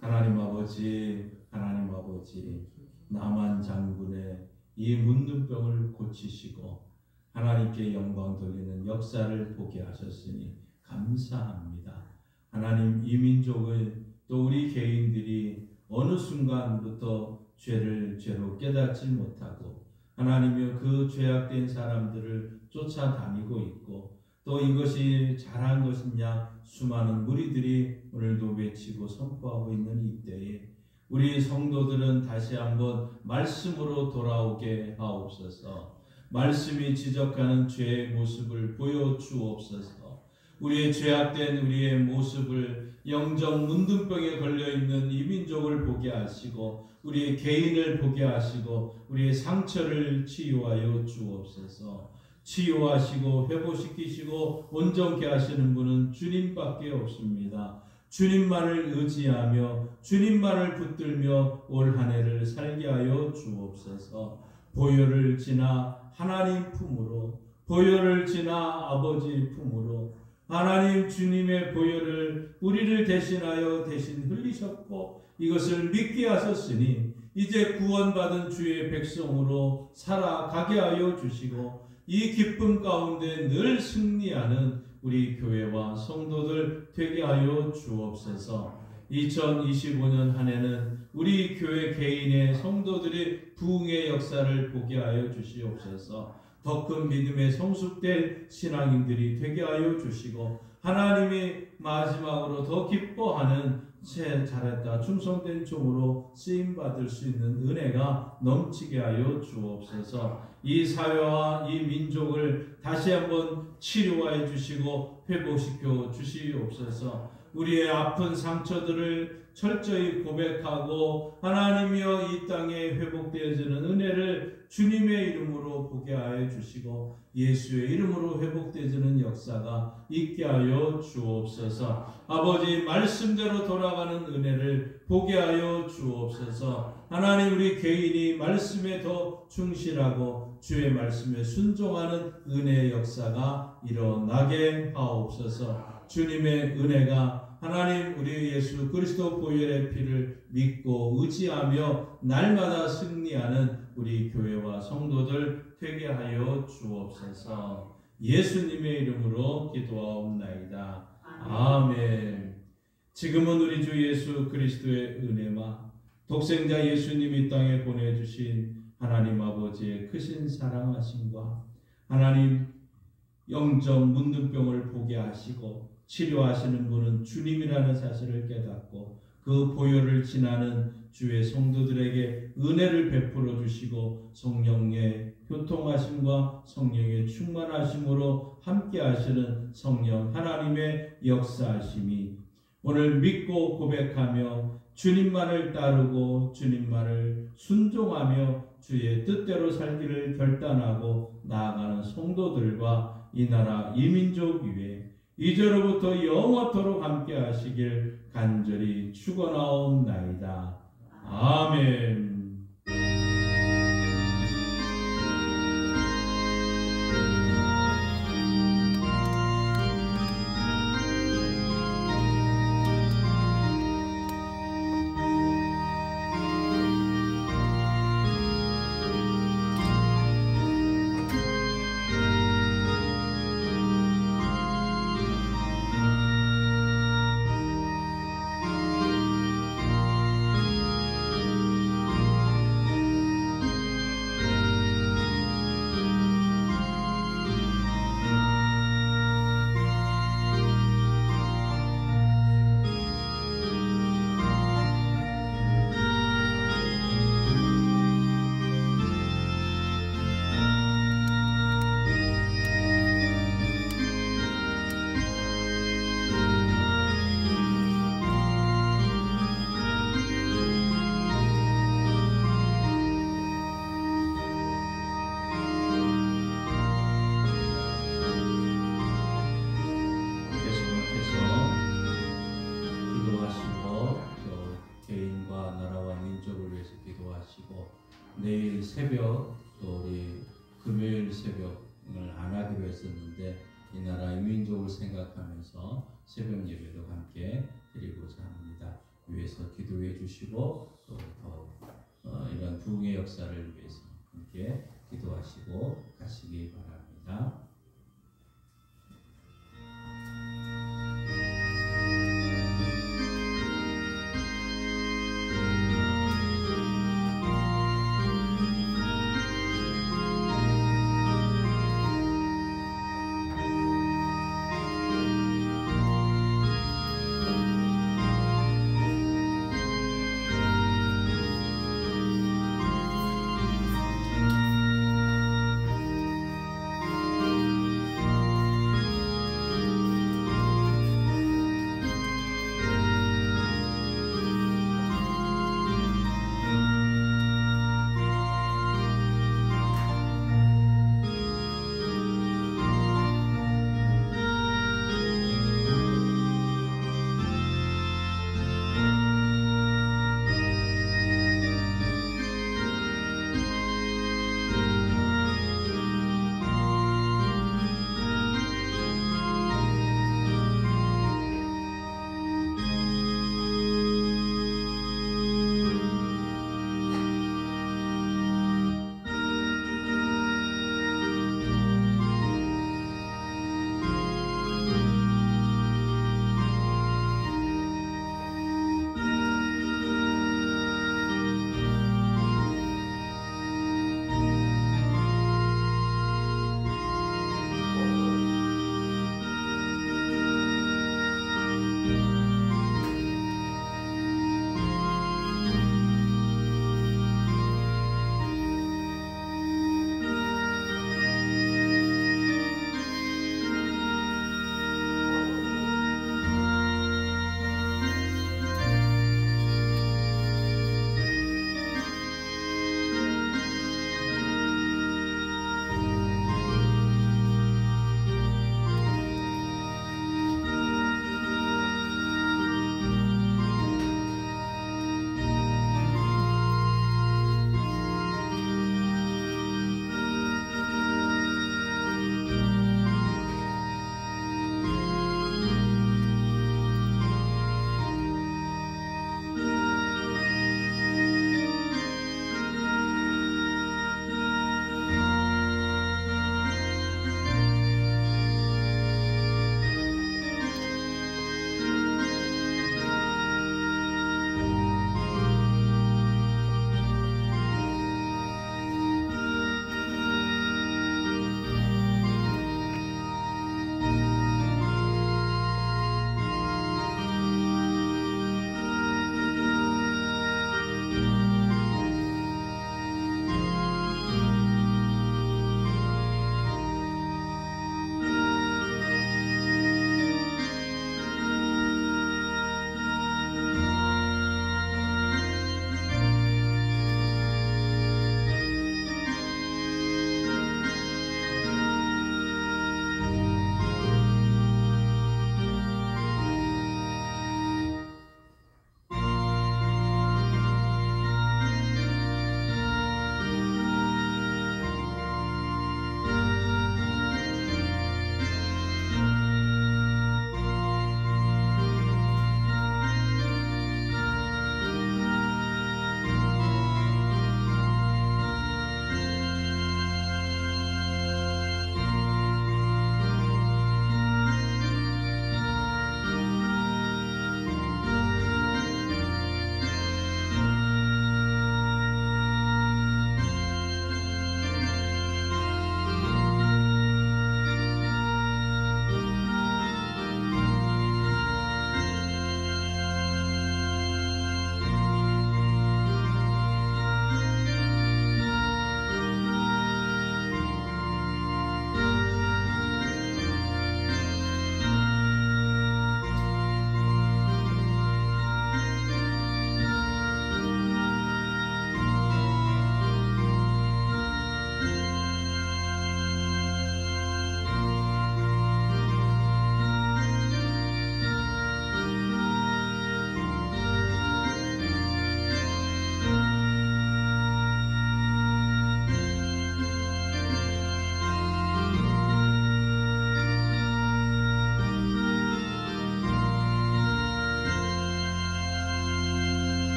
하나님 아버지, 하나님 아버지, 남한 장군의 이 문둥병을 고치시고 하나님께 영광 돌리는 역사를 보게 하셨으니 감사합니다. 하나님 이 민족을 또 우리 개인들이 어느 순간부터 죄를 죄로 깨닫지 못하고 하나님이여 그 죄악된 사람들을 쫓아다니고 있고 또 이것이 잘한 것이냐 수많은 무리들이 오늘도 외치고 선포하고 있는 이때에 우리 성도들은 다시 한번 말씀으로 돌아오게 하옵소서. 말씀이 지적하는 죄의 모습을 보여주옵소서. 우리의 죄악된 우리의 모습을 영적 문둥병에 걸려있는 이 민족을 보게 하시고 우리의 개인을 보게 하시고 우리의 상처를 치유하여 주옵소서. 치유하시고 회복시키시고 온전케 하시는 분은 주님밖에 없습니다. 주님만을 의지하며 주님만을 붙들며 올 한 해를 살게 하여 주옵소서. 보혈을 지나 하나님 품으로 보혈을 지나 아버지 품으로 하나님 주님의 보혈을 우리를 대신하여 대신 흘리셨고 이것을 믿게 하셨으니 이제 구원받은 주의 백성으로 살아가게 하여 주시고 이 기쁨 가운데 늘 승리하는 우리 교회와 성도들 되게 하여 주옵소서. 2025년 한 해는 우리 교회 개인의 성도들의 부흥의 역사를 보게 하여 주시옵소서. 더 큰 믿음의 성숙된 신앙인들이 되게 하여 주시고 하나님이 마지막으로 더 기뻐하는 잘했다 충성된 종으로 쓰임받을 수 있는 은혜가 넘치게 하여 주옵소서. 이 사회와 이 민족을 다시 한번 치료하여 주시고 회복시켜 주시옵소서. 우리의 아픈 상처들을 철저히 고백하고 하나님이여 이 땅에 회복되어지는 은혜를 주님의 이름으로 보게 하여 주시고 예수의 이름으로 회복되어지는 역사가 있게 하여 주옵소서. 아버지 말씀대로 돌아가는 은혜를 보게 하여 주옵소서. 하나님 우리 개인이 말씀에 더 충실하고 주의 말씀에 순종하는 은혜의 역사가 일어나게 하옵소서. 주님의 은혜가 하나님 우리 예수 그리스도 보혈의 피를 믿고 의지하며 날마다 승리하는 우리 교회와 성도들 되게 하여 주옵소서. 예수님의 이름으로 기도하옵나이다. 아멘. 지금은 우리 주 예수 그리스도의 은혜와 독생자 예수님이 땅에 보내주신 하나님 아버지의 크신 사랑하심과 하나님 영적 문둥병을 보게 하시고 치료하시는 분은 주님이라는 사실을 깨닫고 그 보혈을 지나는 주의 성도들에게 은혜를 베풀어 주시고 성령의 교통하심과 성령의 충만하심으로 함께 하시는 성령 하나님의 역사하심이 오늘 믿고 고백하며 주님만을 따르고 주님만을 순종하며 주의 뜻대로 살기를 결단하고 나아가는 성도들과 이 나라 이민족 위에 이제로부터 영원토록 함께 하시길 간절히 축원하옵나이다. 아멘. 내일 새벽 또 우리 금요일 새벽을 안 하기로 했었는데 이 나라 이민족을 생각하면서 새벽 예배도 함께 드리고자 합니다. 위에서 기도해 주시고 또 더 이런 부흥의 역사를 위해서 함께 기도하시고 가시기 바랍니다.